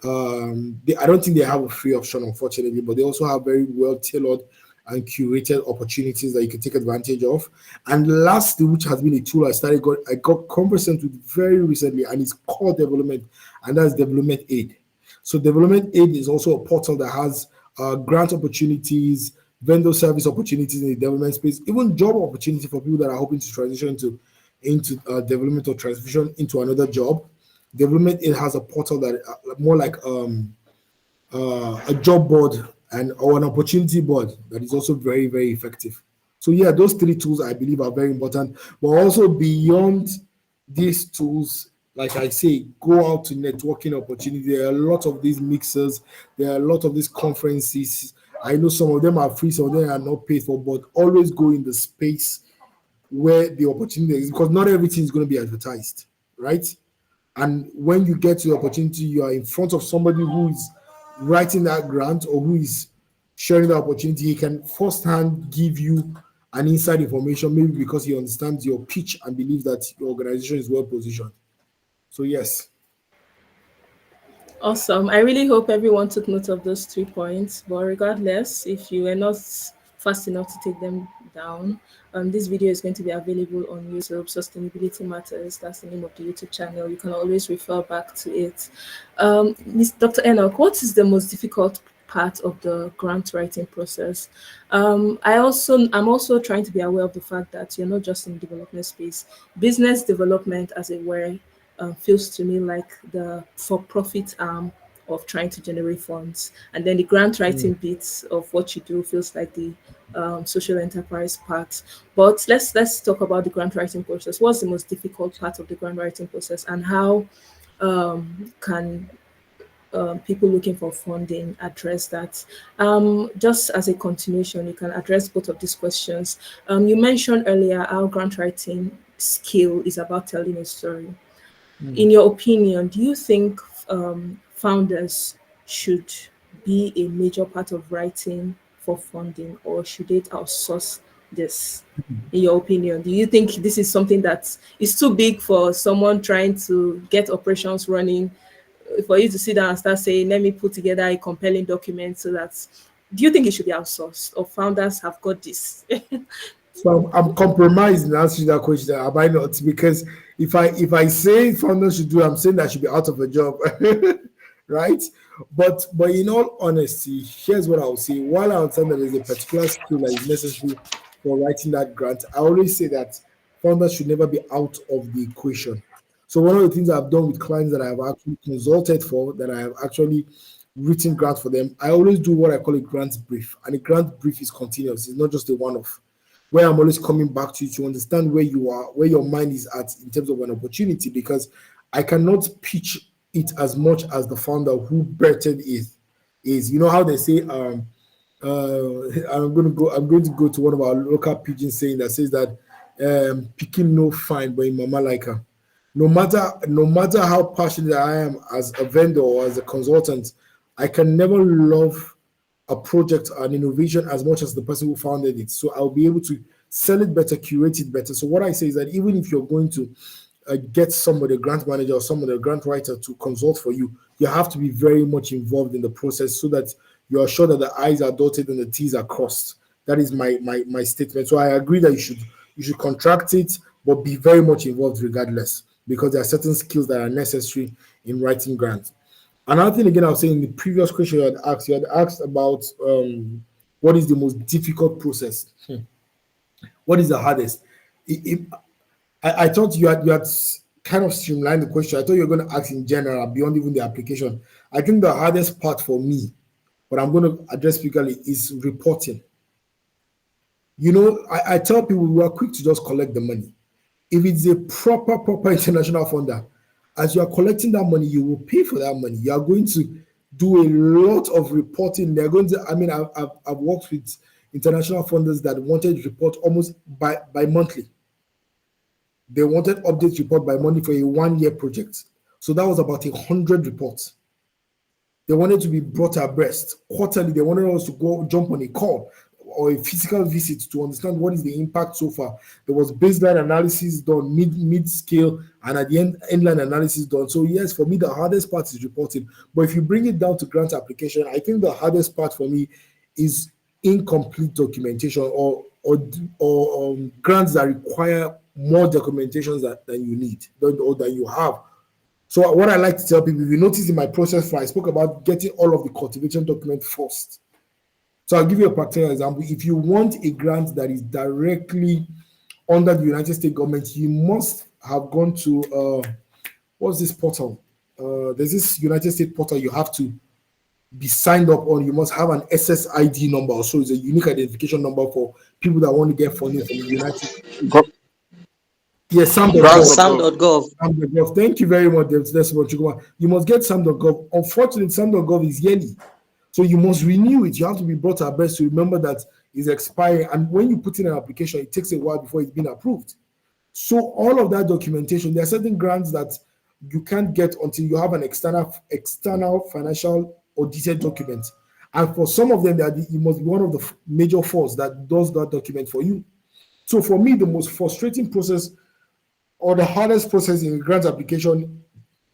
I don't think they have a free option, unfortunately, but they also have very well tailored and curated opportunities that you can take advantage of. And lastly, which has been a tool I got conversant with very recently, and it's called Development, and that's Development Aid. So Development Aid is also a portal that has grant opportunities, vendor service opportunities in the development space, even job opportunity for people that are hoping to transition into development or transition into another job. Development Aid has a portal that more like a job board or an opportunity board that is also very, very effective. So yeah, those 3 tools I believe are very important. But also beyond these tools, like I say, go out to networking opportunity. There are a lot of these mixers. There are a lot of these conferences. I know some of them are free, some of them are not paid for, but always go in the space where the opportunity is, because not everything is going to be advertised, right? And when you get to the opportunity, you are in front of somebody who is writing that grant or who is sharing the opportunity. He can firsthand give you an inside information, maybe because he understands your pitch and believes that your organization is well positioned. So yes. Awesome. I really hope everyone took note of those 3 points. But regardless, if you were not fast enough to take them down, this video is going to be available on YouTube. Sustainability Matters. That's the name of the YouTube channel. You can always refer back to it. Dr. Enoch, what is the most difficult part of the grant writing process? I'm also trying to be aware of the fact that you're not just in the development space. Business development, as it were, feels to me like the for-profit arm of trying to generate funds, and then the grant writing bits of what you do feels like the social enterprise part. But let's talk about the grant writing process. What's the most difficult part of the grant writing process, and how can people looking for funding address that? Just as a continuation, you can address both of these questions. You mentioned earlier how grant writing skill is about telling a story. In your opinion, do you think founders should be a major part of writing for funding, or should they outsource this? In your opinion, do you think this is something that is too big for someone trying to get operations running, for you to sit down and start saying, let me put together a compelling document? So that, do you think it should be outsourced, or founders have got this? So I'm compromised in answering that question. Am I not? Because if I say founders should do, I'm saying that I should be out of a job, right? But in all honesty, here's what I'll say. While I understand that there's a particular skill that is necessary for writing that grant, I always say that founders should never be out of the equation. So one of the things I've done with clients that I have actually consulted for, that I have actually written grants for them, I always do what I call a grant brief. And a grant brief is continuous. It's not just a one-off, where I'm always coming back to you to understand where you are, where your mind is at in terms of an opportunity, because I cannot pitch it as much as the founder who birthed it is. You know how they say, I'm going to go to one of our local pigeon saying that says that picking no fine, but in mama like her. No matter how passionate I am as a vendor or as a consultant, I can never love a project, an innovation, as much as the person who founded it. So I'll be able to sell it better, curate it better. So what I say is that even if you're going to get somebody, a grant manager or somebody, a grant writer, to consult for you, you have to be very much involved in the process so that you are sure that the I's are dotted and the T's are crossed. That is my statement. So I agree that you should contract it, but be very much involved regardless, because there are certain skills that are necessary in writing grants. Another thing, again, I was saying in the previous question you had asked about what is the most difficult process? What is the hardest? I thought you had kind of streamlined the question. I thought you were going to ask in general, beyond even the application. I think the hardest part for me, what I'm going to address specifically, is reporting. You know, I tell people we are quick to just collect the money. If it's a proper international funder, as you are collecting that money, you will pay for that money. You are going to do a lot of reporting. They're going to, I've worked with international funders that wanted to report almost by monthly. They wanted updates report by monthly for a 1-year project. So that was about 100 reports. They wanted to be brought abreast quarterly. They wanted us to go jump on a call or a physical visit to understand what is the impact so far. There was baseline analysis done, mid-scale, and at the end, endline analysis done. So yes, for me, the hardest part is reporting. But if you bring it down to grant application, I think the hardest part for me is incomplete documentation or grants that require more documentation than you need or that you have. So what I like to tell people, if you notice in my process, I spoke about getting all of the cultivation documents first. So I'll give you a practical example. If you want a grant that is directly under the United States government, you must have gone to, what's this portal? There's this United States portal you have to be signed up on. You must have an SSID number. So it's a unique identification number for people that want to get funding from the United States. Yes, SAM.gov. Thank you very much, David. You must get SAM.gov. Unfortunately, SAM.gov is yearly. So you must renew it. You have to be brought abreast to remember that is expiring, and when you put in an application, it takes a while before it's been approved. So all of that documentation, there are certain grants that you can't get until you have an external financial audited document. And for some of them, you must be one of the major force that does that document for you. So for me, the most frustrating process or the hardest process in grant application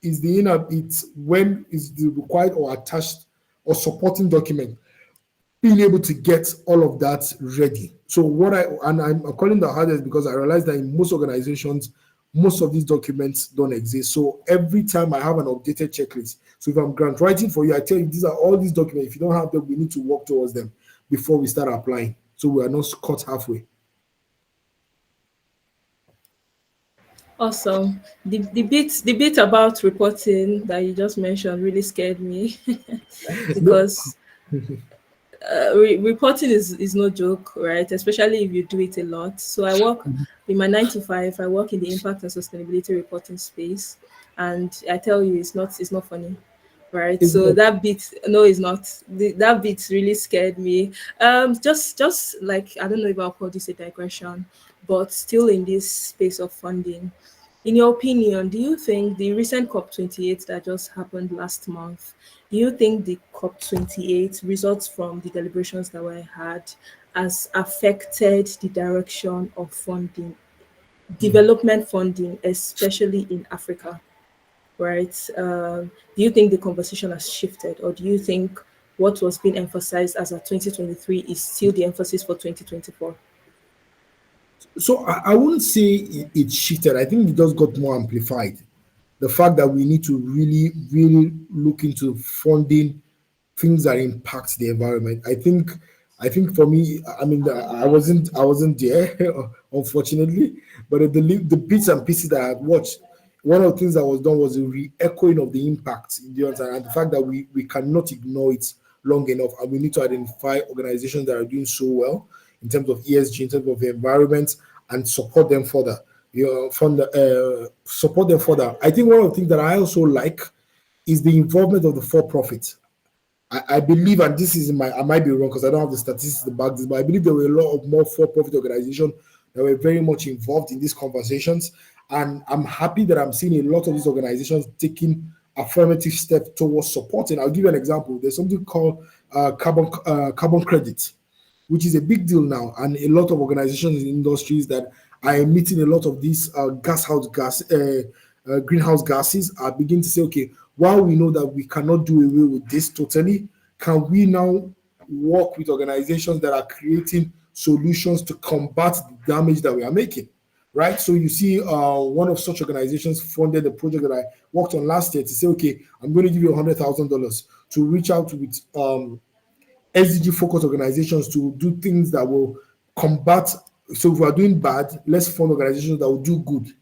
is it's when is the required or attached or supporting document, being able to get all of that ready. So I'm calling the hardest because I realize that in most organizations, most of these documents don't exist. So every time I have an updated checklist, so if I'm grant writing for you, I tell you these are all these documents. If you don't have them, we need to work towards them before we start applying, so we are not caught halfway. Awesome. The bit about reporting that you just mentioned really scared me No. because reporting is no joke, right? Especially if you do it a lot. So I work in my 9 to 5. I work in the impact and sustainability reporting space, and I tell you, it's not funny, right? It's So not. that bit, no, it's not. That bit really scared me. Just like, I don't know if I'll call this a digression, but still in this space of funding. In your opinion, do you think the recent COP28 that just happened last month, do you think the COP28 results from the deliberations that were had has affected the direction of funding, development funding, especially in Africa, right? Do you think the conversation has shifted, or do you think what was being emphasized as of 2023 is still the emphasis for 2024? So I wouldn't say it shifted. I think it just got more amplified. The fact that we need to really, really look into funding things that impact the environment. I think for me, I mean, I wasn't there, unfortunately, but the bits and pieces that I had watched, one of the things that was done was a re-echoing of the impact, and the fact that we cannot ignore it long enough, and we need to identify organizations that are doing so well in terms of ESG, in terms of the environment, and support them further. Support them further. I think one of the things that I also like is the involvement of the for-profit. I believe, and this is I might be wrong because I don't have the statistics to back this, but I believe there were a lot of more for-profit organizations that were very much involved in these conversations. And I'm happy that I'm seeing a lot of these organizations taking affirmative steps towards supporting. I'll give you an example. There's something called carbon credit, which is a big deal now, and a lot of organizations in industries that are emitting a lot of these greenhouse gases are beginning to say, okay, while we know that we cannot do away with this totally, can we now work with organizations that are creating solutions to combat the damage that we are making? Right. So you see, one of such organizations funded a project that I worked on last year to say, okay, I'm going to give you $100,000 to reach out with SDG focused organizations to do things that will combat. So if we are doing bad, let's fund organizations that will do good.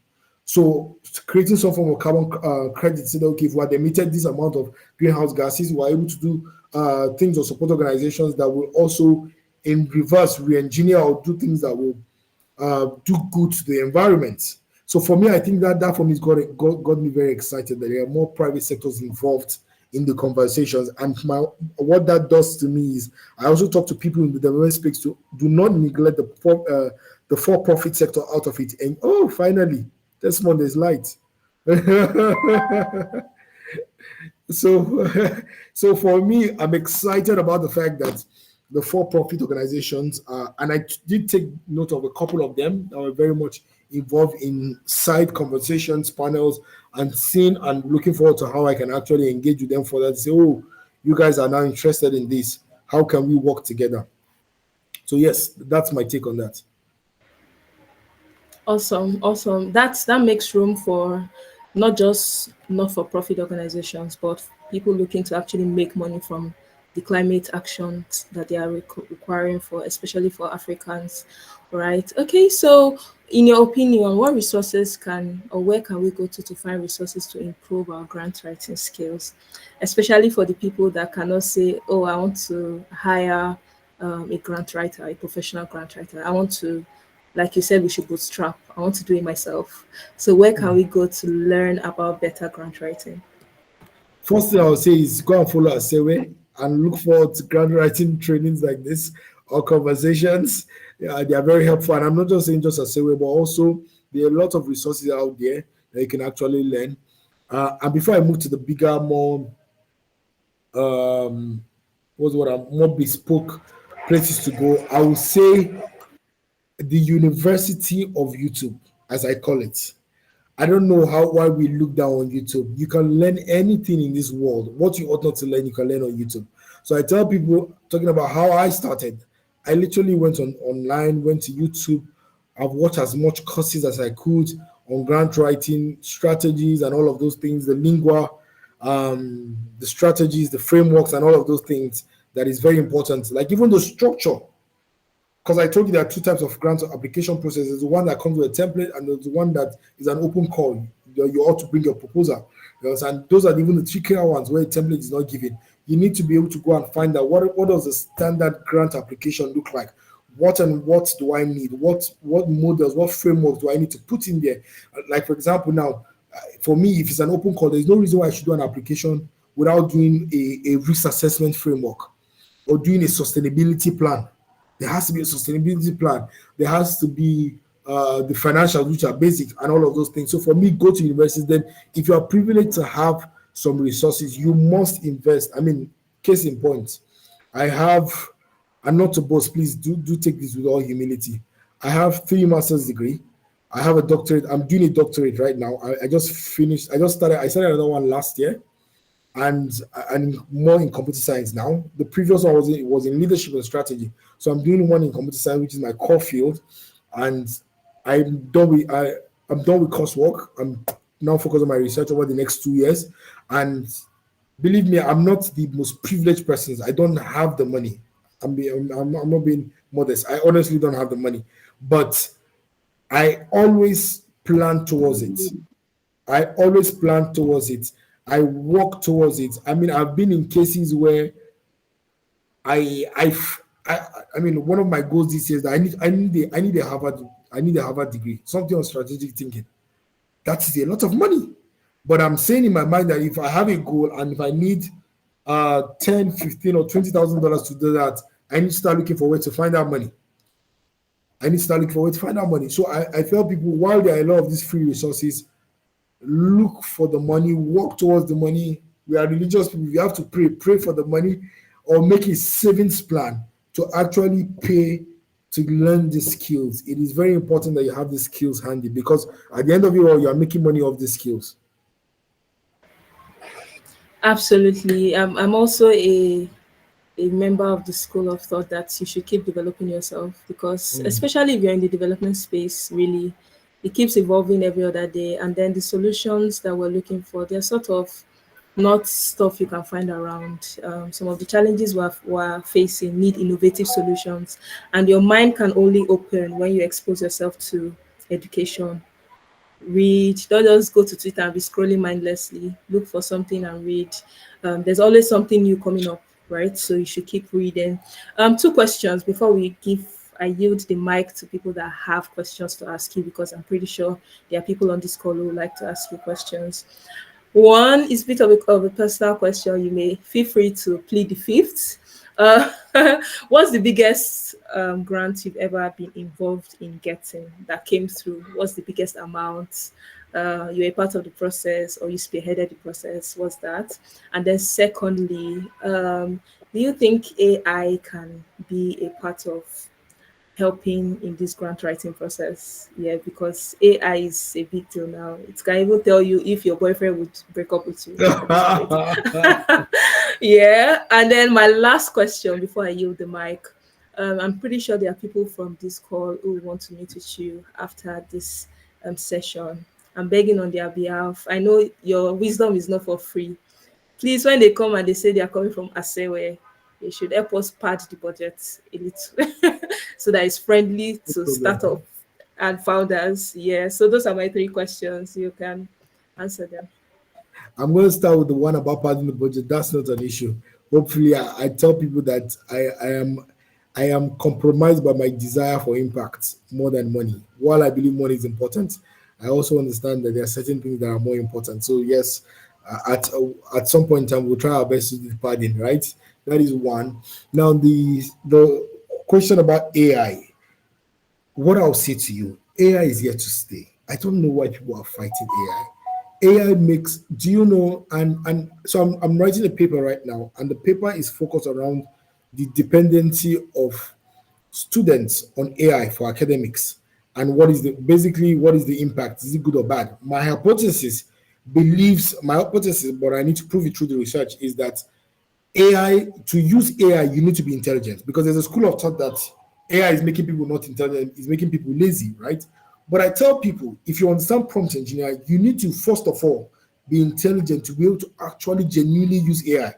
So creating some form of carbon credit, say that, okay, if we had emitted this amount of greenhouse gases, we're able to do things or support organizations that will also, in reverse, re-engineer or do things that will do good to the environment. So for me, I think that for me got me very excited that there are more private sectors involved in the conversations. And what that does to me is I also talk to people in the development space to do not neglect the for-profit sector out of it. And finally, this month is light. So, so for me, I'm excited about the fact that the for-profit organizations, and I did take note of a couple of them that were very much involved in side conversations, panels, and seeing and looking forward to how I can actually engage with them for that. Say, oh, you guys are now interested in this. How can we work together? So yes, that's my take on that. Awesome. That makes room for not just not-for-profit organizations, but people looking to actually make money from the climate actions that they are requiring for, especially for Africans, right? Okay, so in your opinion, what resources can or where can we go to find resources to improve our grant writing skills, especially for the people that cannot say, oh, I want to hire a grant writer, a professional grant writer. I want to, like you said, we should bootstrap. I want to do it myself. So where can we go to learn about better grant writing? First thing I would say is go and follow Asewe and look forward to grant writing trainings like this. our conversations. Yeah, they are very helpful. And I'm not just saying just as a way, but also there are a lot of resources out there that you can actually learn. And before I move to the bigger, more more bespoke places to go, I would say the University of YouTube, as I call it. I don't know why we look down on YouTube. You can learn anything in this world. What you ought not to learn, you can learn on YouTube. So I tell people, talking about how I started, I literally went online, went to YouTube. I've watched as much courses as I could on grant writing strategies and all of those things, the lingua, the strategies, the frameworks, and all of those things. That is very important. Like even the structure, because I told you there are two types of grant application process. There's the one that comes with a template, and there's the one that is an open call. You ought to bring your proposal. And those are even the trickier ones where a template is not given. You need to be able to go and find out what does the standard grant application look like. What do I need? What models, what frameworks do I need to put in there? Like for example, now for me, if it's an open call, there's no reason why I should do an application without doing a risk assessment framework or doing a sustainability plan. There has to be a sustainability plan. There has to be the financials, which are basic, and all of those things. So for me, go to universities. Then, if you are privileged to have some resources, you must invest. I mean, case in point, I have, and not to boast, please do take this with all humility. I have 3 master's degree. I have a doctorate. I'm doing a doctorate right now. I just finished. I started another one last year, and more in computer science now. The previous one was in leadership and strategy. So I'm doing one in computer science, which is my core field, and I'm done with coursework. I'm now focused on my research over the next 2 years. And believe me, I'm not the most privileged person. I don't have the money. I'm not being modest. I honestly don't have the money, but I always plan towards it. I always plan towards it. I work towards it. I mean, I've been in cases where I mean, one of my goals this year is that I need a Harvard degree, something on strategic thinking. That is a lot of money. But I'm saying in my mind that if I have a goal and if I need 10, 15 or $20,000 to do that, I need to start looking for ways to find that money. So I tell people, while there are a lot of these free resources, look for the money, work towards the money. We are religious people. We have to pray for the money, or make a savings plan to actually pay to learn the skills. It is very important that you have the skills handy, because at the end of it all, you are making money off the skills. Absolutely. I'm also a member of the school of thought that you should keep developing yourself, because especially if you're in the development space, really, it keeps evolving every other day. And then the solutions that we're looking for, they're sort of not stuff you can find around. Some of the challenges we're facing need innovative solutions, and your mind can only open when you expose yourself to education. Read, don't just go to Twitter and be scrolling mindlessly. Look for something and read. There's always something new coming up, right? So you should keep reading. 2 questions before I yield the mic to people that have questions to ask you, because I'm pretty sure there are people on this call who would like to ask you questions. One is a bit of a personal question. You may feel free to plead the fifth. What's the biggest grant you've ever been involved in getting that came through? What's the biggest amount? You're a part of the process, or you spearheaded the process? What's that? And then secondly, do you think AI can be a part of helping in this grant writing process? Yeah, because AI is a big deal now. It can even tell you if your boyfriend would break up with you. Yeah. And then my last question before I yield the mic. I'm pretty sure there are people from this call who want to meet with you after this session. I'm begging on their behalf. I know your wisdom is not for free. Please, when they come and they say they are coming from Asewe, they should help us pad the budget a little so that it's friendly to startup and founders. Yeah. So those are my 3 questions. You can answer them. I'm going to start with the one about padding the budget. That's not an issue. Hopefully, I tell people that I am compromised by my desire for impact more than money. While I believe money is important, I also understand that there are certain things that are more important. So yes, at some point in time, we'll try our best to do padding, right? That is one. Now the question about AI. What I'll say to you, AI is here to stay. I don't know why people are fighting AI. AI makes, do you know? And so I'm writing a paper right now, and the paper is focused around the dependency of students on AI for academics, and what is the basically what is the impact? Is it good or bad? My hypothesis, but I need to prove it through the research, is that AI, to use AI, you need to be intelligent, because there's a school of thought that AI is making people not intelligent, is making people lazy, right? But I tell people, if you understand prompt engineer, you need to first of all be intelligent to be able to actually genuinely use AI.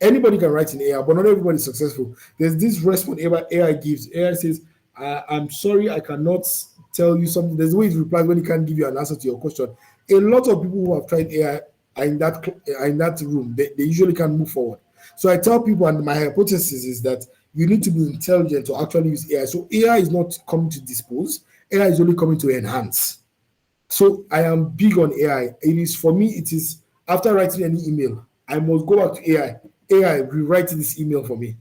Anybody can write in AI, but not everybody is successful. There's this response AI gives. AI says, I'm sorry, I cannot tell you something. There's a way it replies when it can't give you an answer to your question. A lot of people who have tried AI are in that room. They usually can't move forward. So I tell people, and my hypothesis is that you need to be intelligent to actually use AI. So AI is not coming to dispose, AI is only coming to enhance. So I am big on AI. It is, for me, it is, after writing any email, I must go back to AI. AI, rewrite this email for me.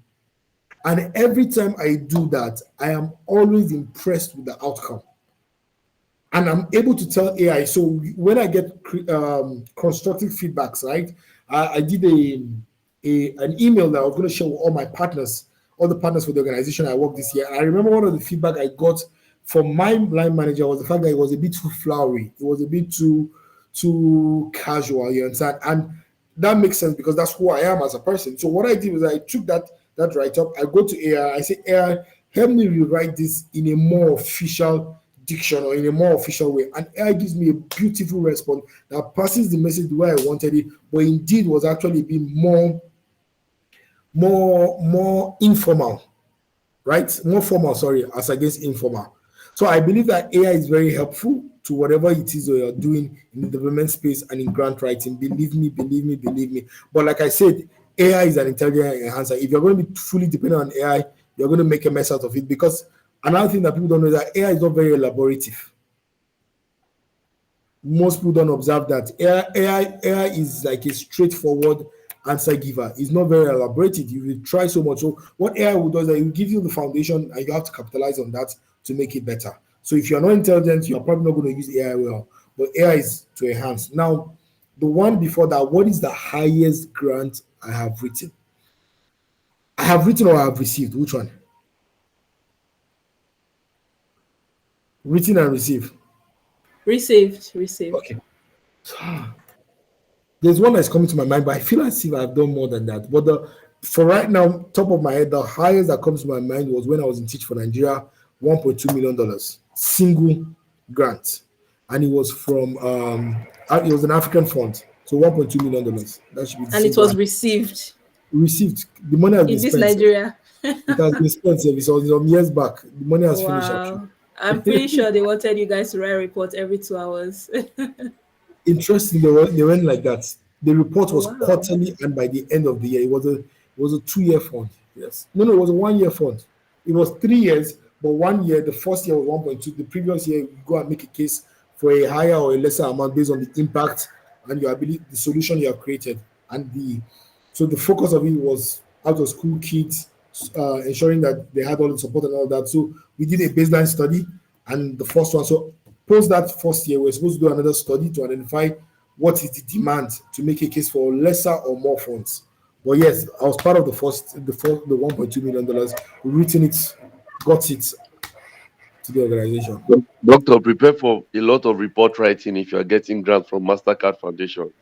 And every time I do that, I am always impressed with the outcome. And I'm able to tell AI. So when I get constructive feedbacks, right? I did an email that I was going to share with all my partners, all the partners for the organization I worked this year. And I remember one of the feedback I got from my line manager was the fact that it was a bit too flowery. It was a bit too casual, you understand? And that makes sense because that's who I am as a person. So what I did was I took that write up, I go to AI, I say, AI, help me rewrite this in a more official diction or in a more official way. And AI gives me a beautiful response that passes the message the way I wanted it, but indeed was actually being more informal, right? More formal, sorry, as against informal. So I believe that AI is very helpful to whatever it is that you're doing in the development space and in grant writing. Believe me, believe me, believe me. But like I said, AI is an intelligent enhancer. If you're going to be fully dependent on AI, you're going to make a mess out of it, because another thing that people don't know is that AI is not very elaborative. Most people don't observe that. AI is like a straightforward answer giver. It's not very elaborated. You will try so much. So what AI will do is that it will give you the foundation and you have to capitalize on that to make it better. So if you're not intelligent, you're probably not going to use AI well. But AI is to enhance. Now, the one before that, what is the highest grant I have written? I have written or I have received? Which one? Written and received. Received. Okay. There's one that's coming to my mind, but I feel as if I've done more than that. But for right now, top of my head, the highest that comes to my mind was when I was in Teach for Nigeria, $1.2 million single grant, and it was from it was an African fund, so $1.2 million. That should be the And it single. was received Received. The money has been in this spent. Nigeria. It has been spent. It was some years back. The money has finished. Actually. Wow. I'm pretty sure they wanted you guys to write a report every 2 hours. Interesting, they went like that. The report was Wow. quarterly, and by the end of the year, it was a 2 year fund. Yes, no, it was a 1 year fund. It was 3 years, but 1 year. The first year was 1.2. The previous year, you go and make a case for a higher or a lesser amount based on the impact and your ability, the solution you have created, and the focus of it was out of school kids, ensuring that they had all the support and all that. So we did a baseline study, and the first one. So post that first year, we're supposed to do another study to identify what is the demand to make a case for lesser or more funds. But yes, I was part of the $1.2 million. We written it, got it to the organization. Doctor, prepare for a lot of report writing if you are getting grants from MasterCard Foundation.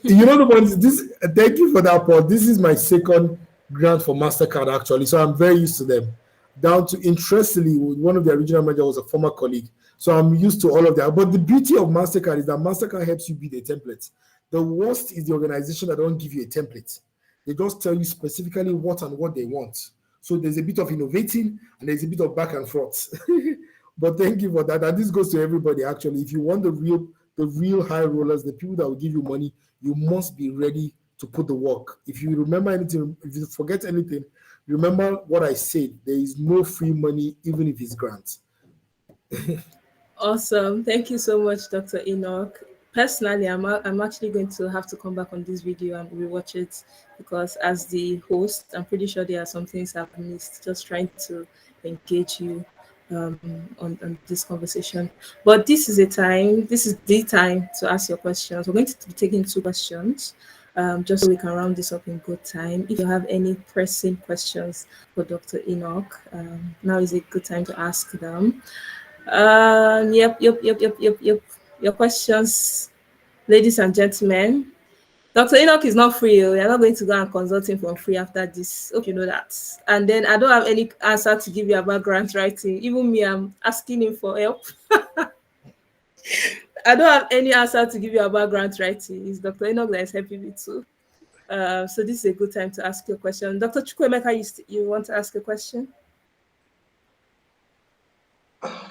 You know the ones. This. Thank you for that, Paul. This is my second grant for Mastercard actually, so I'm very used to them. Down to, interestingly, one of the original manager was a former colleague, so I'm used to all of that. But the beauty of Mastercard is that Mastercard helps you build a template. The worst is the organization that don't give you a template. They just tell you specifically what and what they want. So there's a bit of innovating and there's a bit of back and forth. But thank you for that. And this goes to everybody actually. If you want the real high rollers, the people that will give you money, you must be ready to put the work. If you remember anything, if you forget anything, remember what I said. There is no free money, even if it's grants. Awesome. Thank you so much, Dr. Enoch. Personally, I'm actually going to have to come back on this video and rewatch it because as the host, I'm pretty sure there are some things I've missed. Just trying to engage you on this conversation. But this is the time to ask your questions. We're going to be taking two questions. Just so we can round this up in good time. If you have any pressing questions for Dr. Enoch, now is a good time to ask them. Yep. Your questions, ladies and gentlemen. Dr. Enoch is not free. We are not going to go and consult him for free after this. Hope you know that. And then I don't have any answer to give you about grant writing. Even me, I'm asking him for help. I don't have any answer to give you about grant writing. It's Dr. Enoch that is helping me too. So this is a good time to ask your question. Dr. Chukwemeka, you want to ask a question?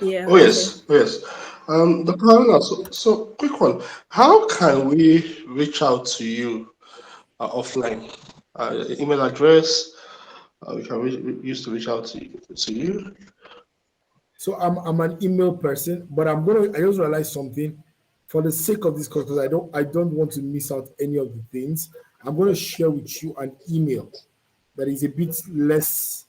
Yeah, Oh okay. yes, oh yes. Dr. Haruna, so quick one. How can we reach out to you offline? Email address we can use to reach out to you. So I'm an email person, but I just realized something for the sake of this course, because I don't want to miss out any of the things. I'm gonna share with you an email that is a bit less,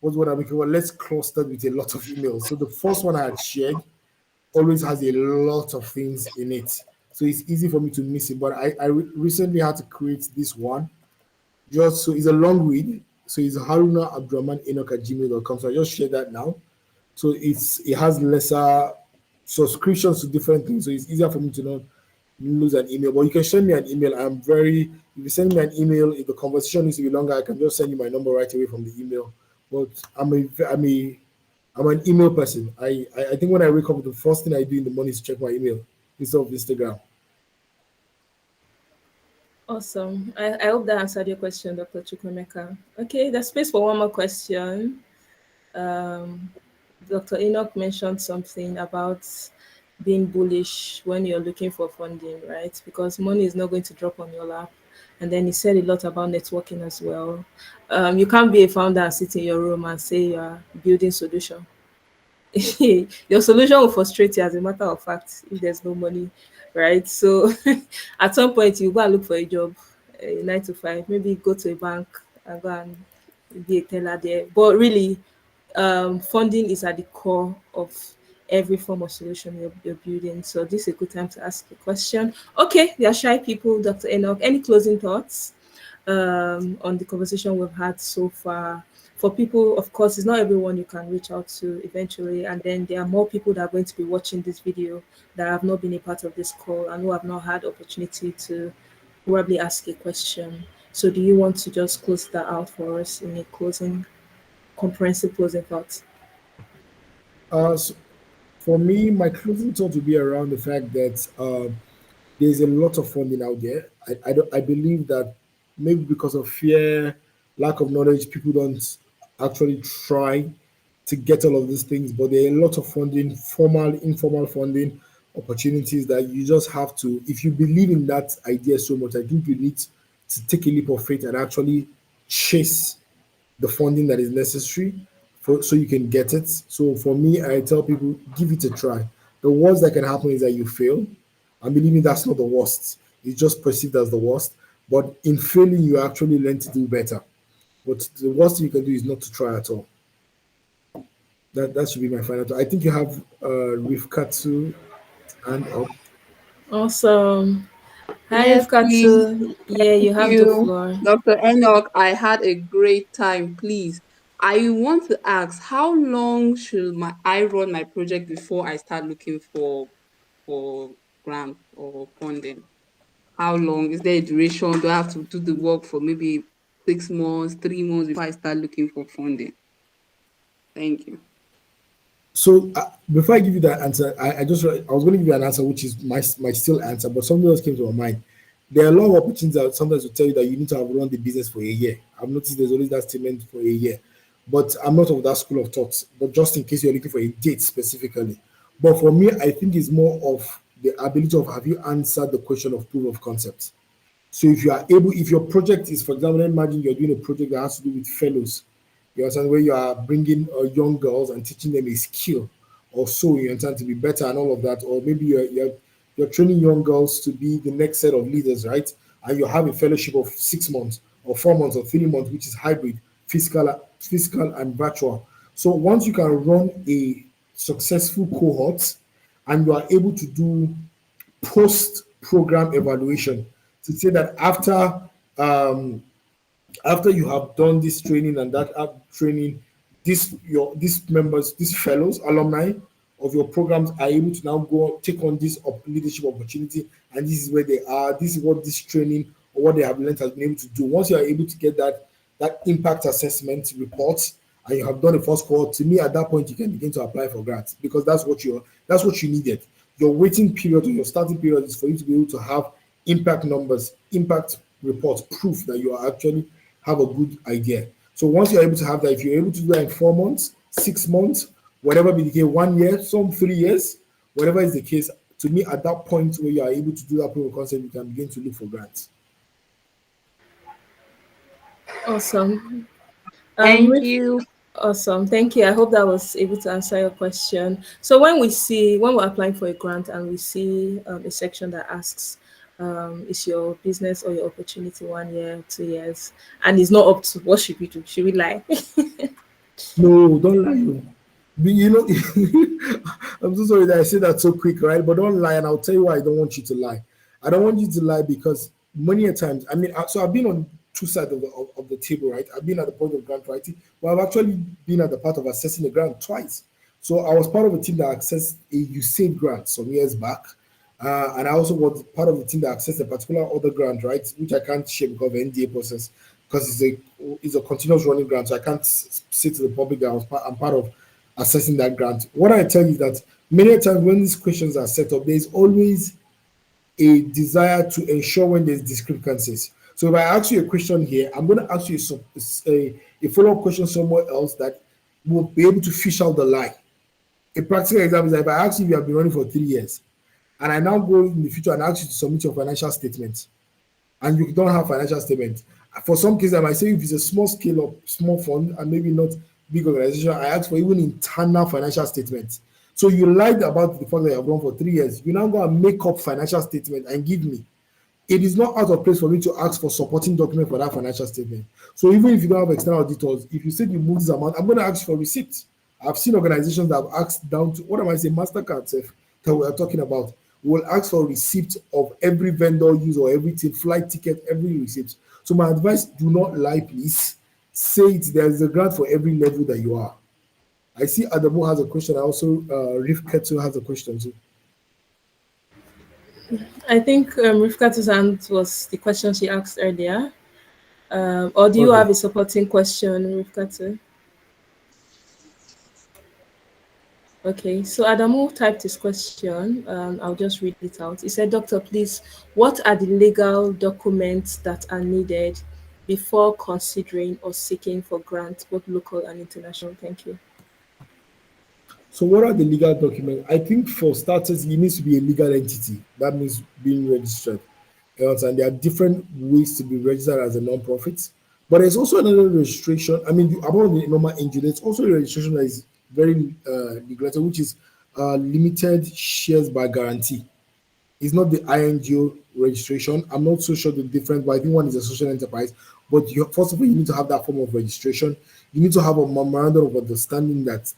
what's what I'm looking for, less clustered with a lot of emails. So the first one I had shared always has a lot of things in it. So it's easy for me to miss it. But I recently had to create this one. Just so it's a long read. So it's Haruna Abdurrahman Enoch at gmail.com. So I just share that now. So it has lesser subscriptions to different things. So it's easier for me to not lose an email. But you can send me an email. If you send me an email, if the conversation needs to be longer, I can just send you my number right away from the email. But I'm an email person. I think when I wake up, the first thing I do in the morning is check my email instead of Instagram. Awesome. I hope that answered your question, Dr. Chukwemeka. Okay, there's space for one more question. Dr. Enoch mentioned something about being bullish when you're looking for funding, right? Because money is not going to drop on your lap. And then he said a lot about networking as well. You can't be a founder and sit in your room and say you're building solution. Your solution will frustrate you, as a matter of fact, if there's no money, right? So at some point you go and look for a job, 9 to 5, maybe go to a bank and go and be a teller there. But really, funding is at the core of every form of solution you're building. So this is a good time to ask a question. Okay, they are shy people. Dr. Enoch, any closing thoughts on the conversation we've had so far? For people, of course, it's not everyone you can reach out to eventually, and then there are more people that are going to be watching this video that have not been a part of this call and who have not had opportunity to probably ask a question. So do you want to just close that out for us in a comprehensive closing thought? So for me, my closing thought would be around the fact that there's a lot of funding out there. I believe that maybe because of fear, lack of knowledge, people don't actually try to get all of these things. But there are a lot of funding, formal, informal funding opportunities that you just have to, if you believe in that idea so much, I think you need to take a leap of faith and actually chase the funding that is necessary so you can get it. So for me, I tell people, give it a try. The worst that can happen is that you fail. I believe me, that's not the worst. It's just perceived as the worst. But in failing, you actually learn to do better. But the worst thing you can do is not to try at all. That should be my final thought. I think you have Rifkatsu and up. Awesome. Hi, Yes, please. Katsu. Yeah, you Thank have the you, floor. Dr. Enoch. I had a great time. Please, I want to ask, how long should I run my project before I start looking for grant or funding? How long is there a duration? Do I have to do the work for maybe 6 months, 3 months before I start looking for funding? Thank you. So before I give you that answer, I was going to give you an answer which is my still answer, but something else came to my mind. There are a lot of opportunities that sometimes will tell you that you need to have run the business for a year. I've noticed there's always that statement for a year, but I'm not of that school of thought. But just in case you're looking for a date specifically, but for me, I think it's more of the ability of have you answered the question of proof of concept. So if you are able, if your project is, for example, imagine you're doing a project that has to do with fellows, you understand, where you are bringing young girls and teaching them a skill or so, you understand, to be better and all of that, or maybe you're training young girls to be the next set of leaders, right? And you have a fellowship of 6 months or 4 months or 3 months, which is hybrid, physical and virtual. So once you can run a successful cohort and you are able to do post program evaluation to say that um, after you have done this training and that training, these members, these fellows, alumni of your programs are able to now go take on this leadership opportunity, and this is where they are. This is what this training or what they have learned has been able to do. Once you are able to get that impact assessment report and you have done a first cohort, to me at that point you can begin to apply for grants because that's what you needed. Your waiting period or your starting period is for you to be able to have impact numbers, impact reports, proof that you are actually have a good idea. So once you're able to have that, if you're able to do that in 4 months, 6 months, whatever be the case, 1 year, some 3 years, whatever is the case, to me at that point where you are able to do that proof of concept, you can begin to look for grants. Awesome. Thank Ruth, you. awesome. Thank you. I hope that was able to answer your question. So when we're applying for a grant and we see a section that asks, is your business or your opportunity 1 year, 2 years, and it's not up to, what should we do? Should we lie? No, don't lie. You know, I'm so sorry that I said that so quick, right? But don't lie, and I'll tell you why I don't want you to lie. I don't want you to lie because many a times, I mean, so I've been on two sides of the table, right? I've been at the point of grant writing, but I've actually been at the part of assessing the grant twice. So I was part of a team that accessed a USAID grant some years back. And I also was part of the team that accessed a particular other grant, right, which I can't share because of the NDA process, because it's a continuous running grant. So I can't say to the public that I'm part of assessing that grant. What I tell you is that many times when these questions are set up, there's always a desire to ensure when there's discrepancies. So if I ask you a question here, I'm going to ask you a follow-up question somewhere else that will be able to fish out the lie. A practical example is that if I ask you if you have been running for 3 years, and I now go in the future and ask you to submit your financial statement, and you don't have financial statement, for some cases I might say if it's a small scale of small fund and maybe not big organization, I ask for even internal financial statements. So you lied about the fact that you have run for 3 years. You now go and make up financial statement and give me. It is not out of place for me to ask for supporting document for that financial statement. So even if you don't have external auditors, if you said you move this amount, I'm going to ask for receipts. I've seen organizations that have asked down to, what am I saying, MasterCard that we are talking about, will ask for receipt of every vendor use or everything, flight ticket, every receipt. So my advice, do not lie, please. Say it, there is a grant for every level that you are. I see Adamu has a question. I also, Rifketu has a question too. I think Rifkatu's hand was the question she asked earlier. Or do you Okay. have a supporting question, Rifkatu? Okay, so Adamu typed his question. I'll just read it out. He said, Doctor, please, what are the legal documents that are needed before considering or seeking for grants, both local and international? Thank you. So what are the legal documents? I think for starters, it needs to be a legal entity. That means being registered. And there are different ways to be registered as a non-profit. But there's also another registration. I mean, about the normal NGO, there's also a registration that is very neglected, which is limited shares by guarantee. It's not the INGO registration. I'm not so sure the difference, but I think one is a social enterprise. But first of all, you need to have that form of registration. You need to have a memorandum of understanding that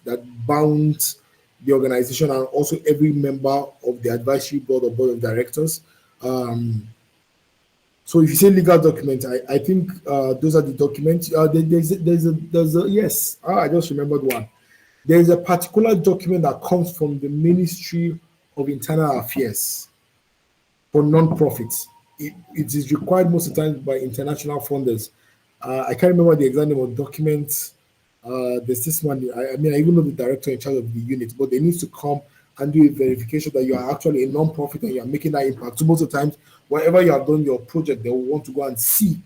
bounds the organization and also every member of the advisory board or board of directors. So if you say legal documents, I think those are the documents. There's a yes. I just remembered one. There is a particular document that comes from the Ministry of Internal Affairs for non-profits. It is required most of the time by international funders. I can't remember the exact name of documents. There's this one. I mean, I even know the director in charge of the unit, but they need to come and do a verification that you are actually a non-profit and you are making that impact. So most of the times, wherever you have done your project, they will want to go and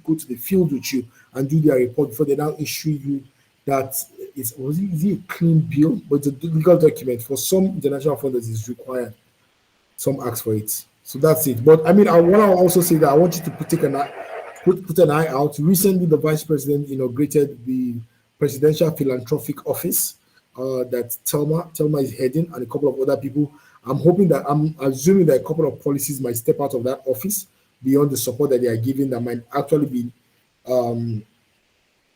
go to the field with you and do their report before they now issue you that is it a clean bill, but it's a legal document. For some international funders, is required. Some ask for it. So that's it. But I mean, I want to also say that I want you to put an eye out. Recently, the vice president inaugurated the Presidential Philanthropic Office. that Telma is heading, and a couple of other people. I'm assuming that a couple of policies might step out of that office beyond the support that they are giving, that might actually be um,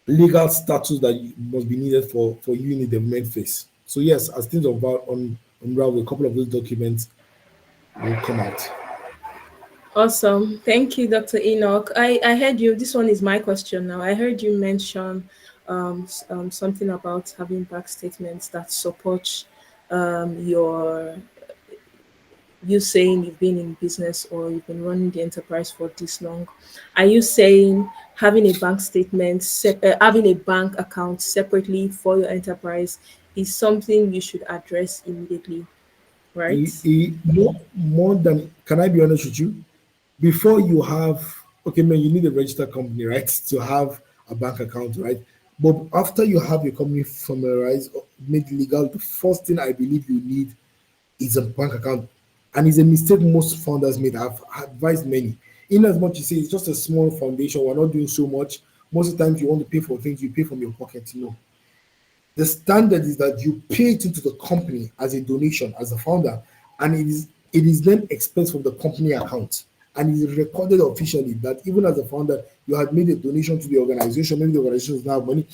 legal status that must be needed for you in the development phase. So yes, as things unravel, a couple of those documents will come out. Awesome. Thank you, Dr. Enoch. I heard you. This one is my question now. I heard you mention something about having back statements that support your you saying you've been in business or you've been running the enterprise for this long. Are you saying having a bank statement, having a bank account separately for your enterprise is something you should address immediately, right? More than, can I be honest with you? Before you have, okay, man, you need a registered company, right, to have a bank account, right? But after you have your company formalized, made legal, the first thing I believe you need is a bank account. And it's a mistake most founders made. I've advised many. In as much you say it's just a small foundation, we're not doing so much. Most of the times you want to pay for things, you pay from your pocket. No, the standard is that you pay it into the company as a donation as a founder, and it is then expensed from the company account, and it is recorded officially that even as a founder you had made a donation to the organization. Maybe the organization does not have money,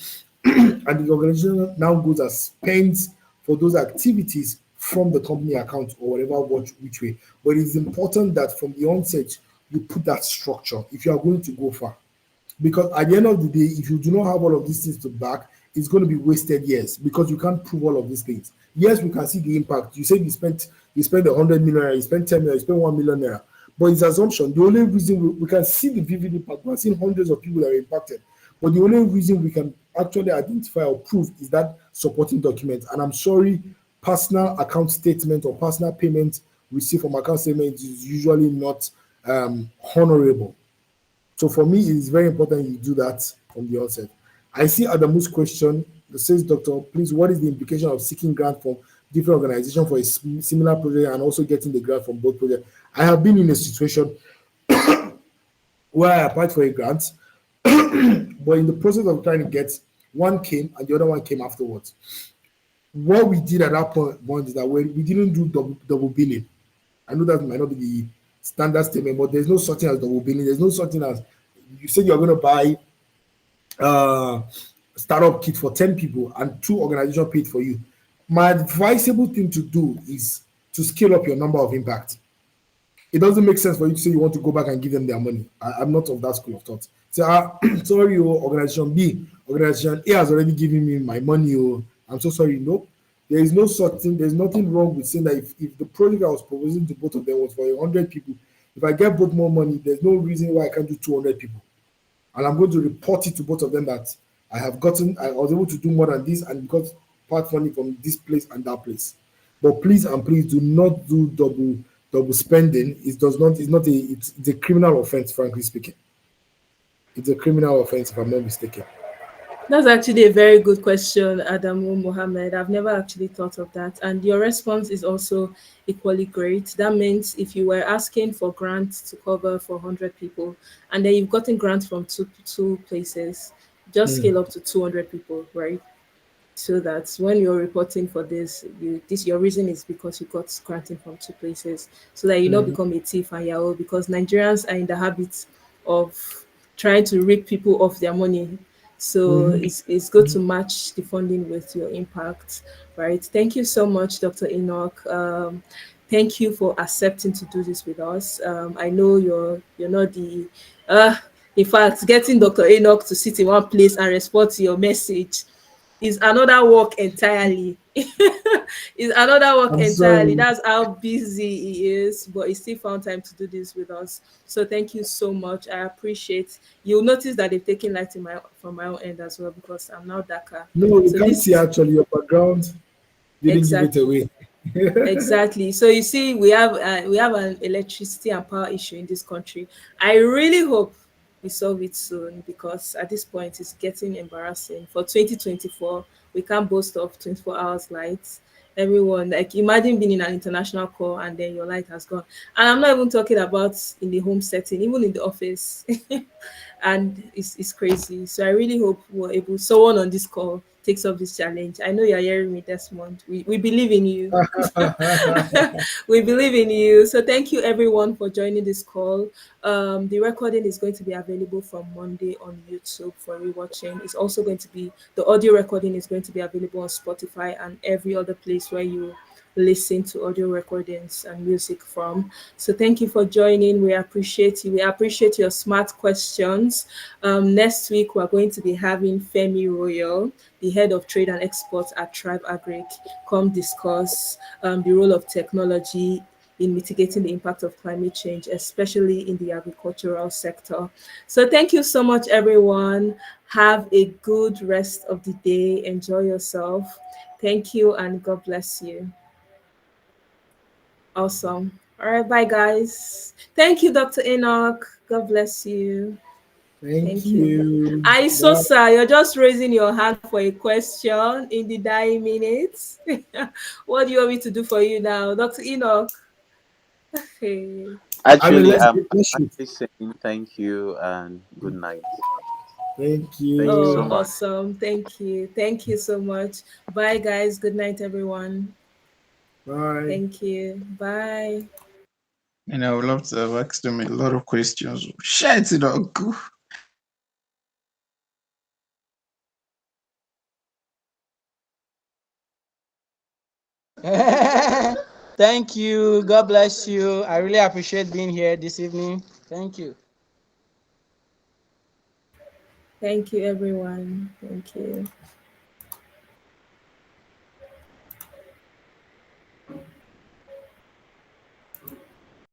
and the organization now goes and spends for those activities from the company account or whatever, which way. But it is important that from the onset you put that structure if you are going to go far, because at the end of the day, if you do not have all of these things to back, it's going to be wasted years because you can't prove all of these things. Yes, we can see the impact. You say you spent 100 million naira, you spent 10 million, you spent 1 million naira, but it's assumption. The only reason we can see the vivid impact, we've seen hundreds of people that are impacted, but the only reason we can actually identify or prove is that supporting document. And I'm sorry, personal account statement or personal payment received from account statement is usually not honorable. So for me, it is very important you do that from the onset. I see Adamu's question that says, Doctor, please, what is the implication of seeking grant from different organizations for a similar project and also getting the grant from both projects? I have been in a situation where I applied for a grant, but in the process of trying to get, one came and the other one came afterwards. What we did at that point is that we didn't do double billing. I know that might not be the standard statement, but there's no such thing as double billing. There's no such thing as, you said you're going to buy uh startup kit for 10 people and two organizations paid for you. My advisable thing to do is to scale up your number of impact. It doesn't make sense for you to say you want to go back and give them their money. I'm not of that school of thought. So, sorry, organization B, organization A has already given me my money. I'm so sorry. No, there is no such thing. There's nothing wrong with saying that if the project I was proposing to both of them was for 100 people, if I get both more money, there's no reason why I can't do 200 people. And I'm going to report it to both of them that I was able to do more than this and got part money from this place and that place. But please and please do not do double spending. It's a criminal offense, frankly speaking. It's a criminal offense if I'm not mistaken. That's actually a very good question, Adamu Mohammed. I've never actually thought of that. And your response is also equally great. That means if you were asking for grants to cover for 100 people and then you've gotten grants from two places, just Mm. scale up to 200 people, right? So that when you're reporting for this your reason is because you got granting from two places, so that you don't Mhm. become a thief and yahoo, because Nigerians are in the habit of trying to rip people off their money. So Mhm. it's good to match the funding with your impact, right? Thank you so much, Dr. Enoch. Thank you for accepting to do this with us. I know you're not the in fact, getting Dr. Enoch to sit in one place and respond to your message is another work entirely. Is another work I'm entirely. sorry. That's how busy he is, but he still found time to do this with us. So thank you so much. I appreciate. You'll notice that they've taken light in my from my own end as well because I'm now darker. No, you So can't this see is actually your background didn't give it exactly. away. Exactly. So you see, we have an electricity and power issue in this country. I really hope we solve it soon because at this point it's getting embarrassing. For 2024, we can't boast of 24 hours light. Everyone, like imagine being in an international call and then your light has gone. And I'm not even talking about in the home setting, even in the office. And it's crazy. So I really hope we're able, someone on this call takes up this challenge. I know you're hearing me, Desmond. We believe in you. We believe in you. So thank you everyone for joining this call. The recording is going to be available from Monday on YouTube for rewatching. It's also going to be the audio recording is going to be available on Spotify and every other place where you listen to audio recordings and music from. So thank you for joining. We appreciate you. We appreciate your smart questions. Next week, we're going to be having Femi Royal, the head of trade and exports at Tribe Agric, come discuss the role of technology in mitigating the impact of climate change, especially in the agricultural sector. So thank you so much, everyone. Have a good rest of the day. Enjoy yourself. Thank you and God bless you. Awesome. All right, bye, guys. Thank you, Dr. Enoch. God bless you. Thank Thank you. you. I so Bye. sir, you're just raising your hand for a question in the dying minutes. What do you want me to do for you now, Dr. Enoch? Hey. I mean, Actually, let's I'm shoot. actually saying thank you and good night. Thank Thank you Oh, so you. much. awesome. Thank you. Thank you so much. Bye, guys. Good night, everyone. Bye. Thank you. Bye. And I would love to have asked them a lot of questions. Shit, go. Thank you. God bless you. I really appreciate being here this evening. Thank you. Thank you, everyone. Thank you.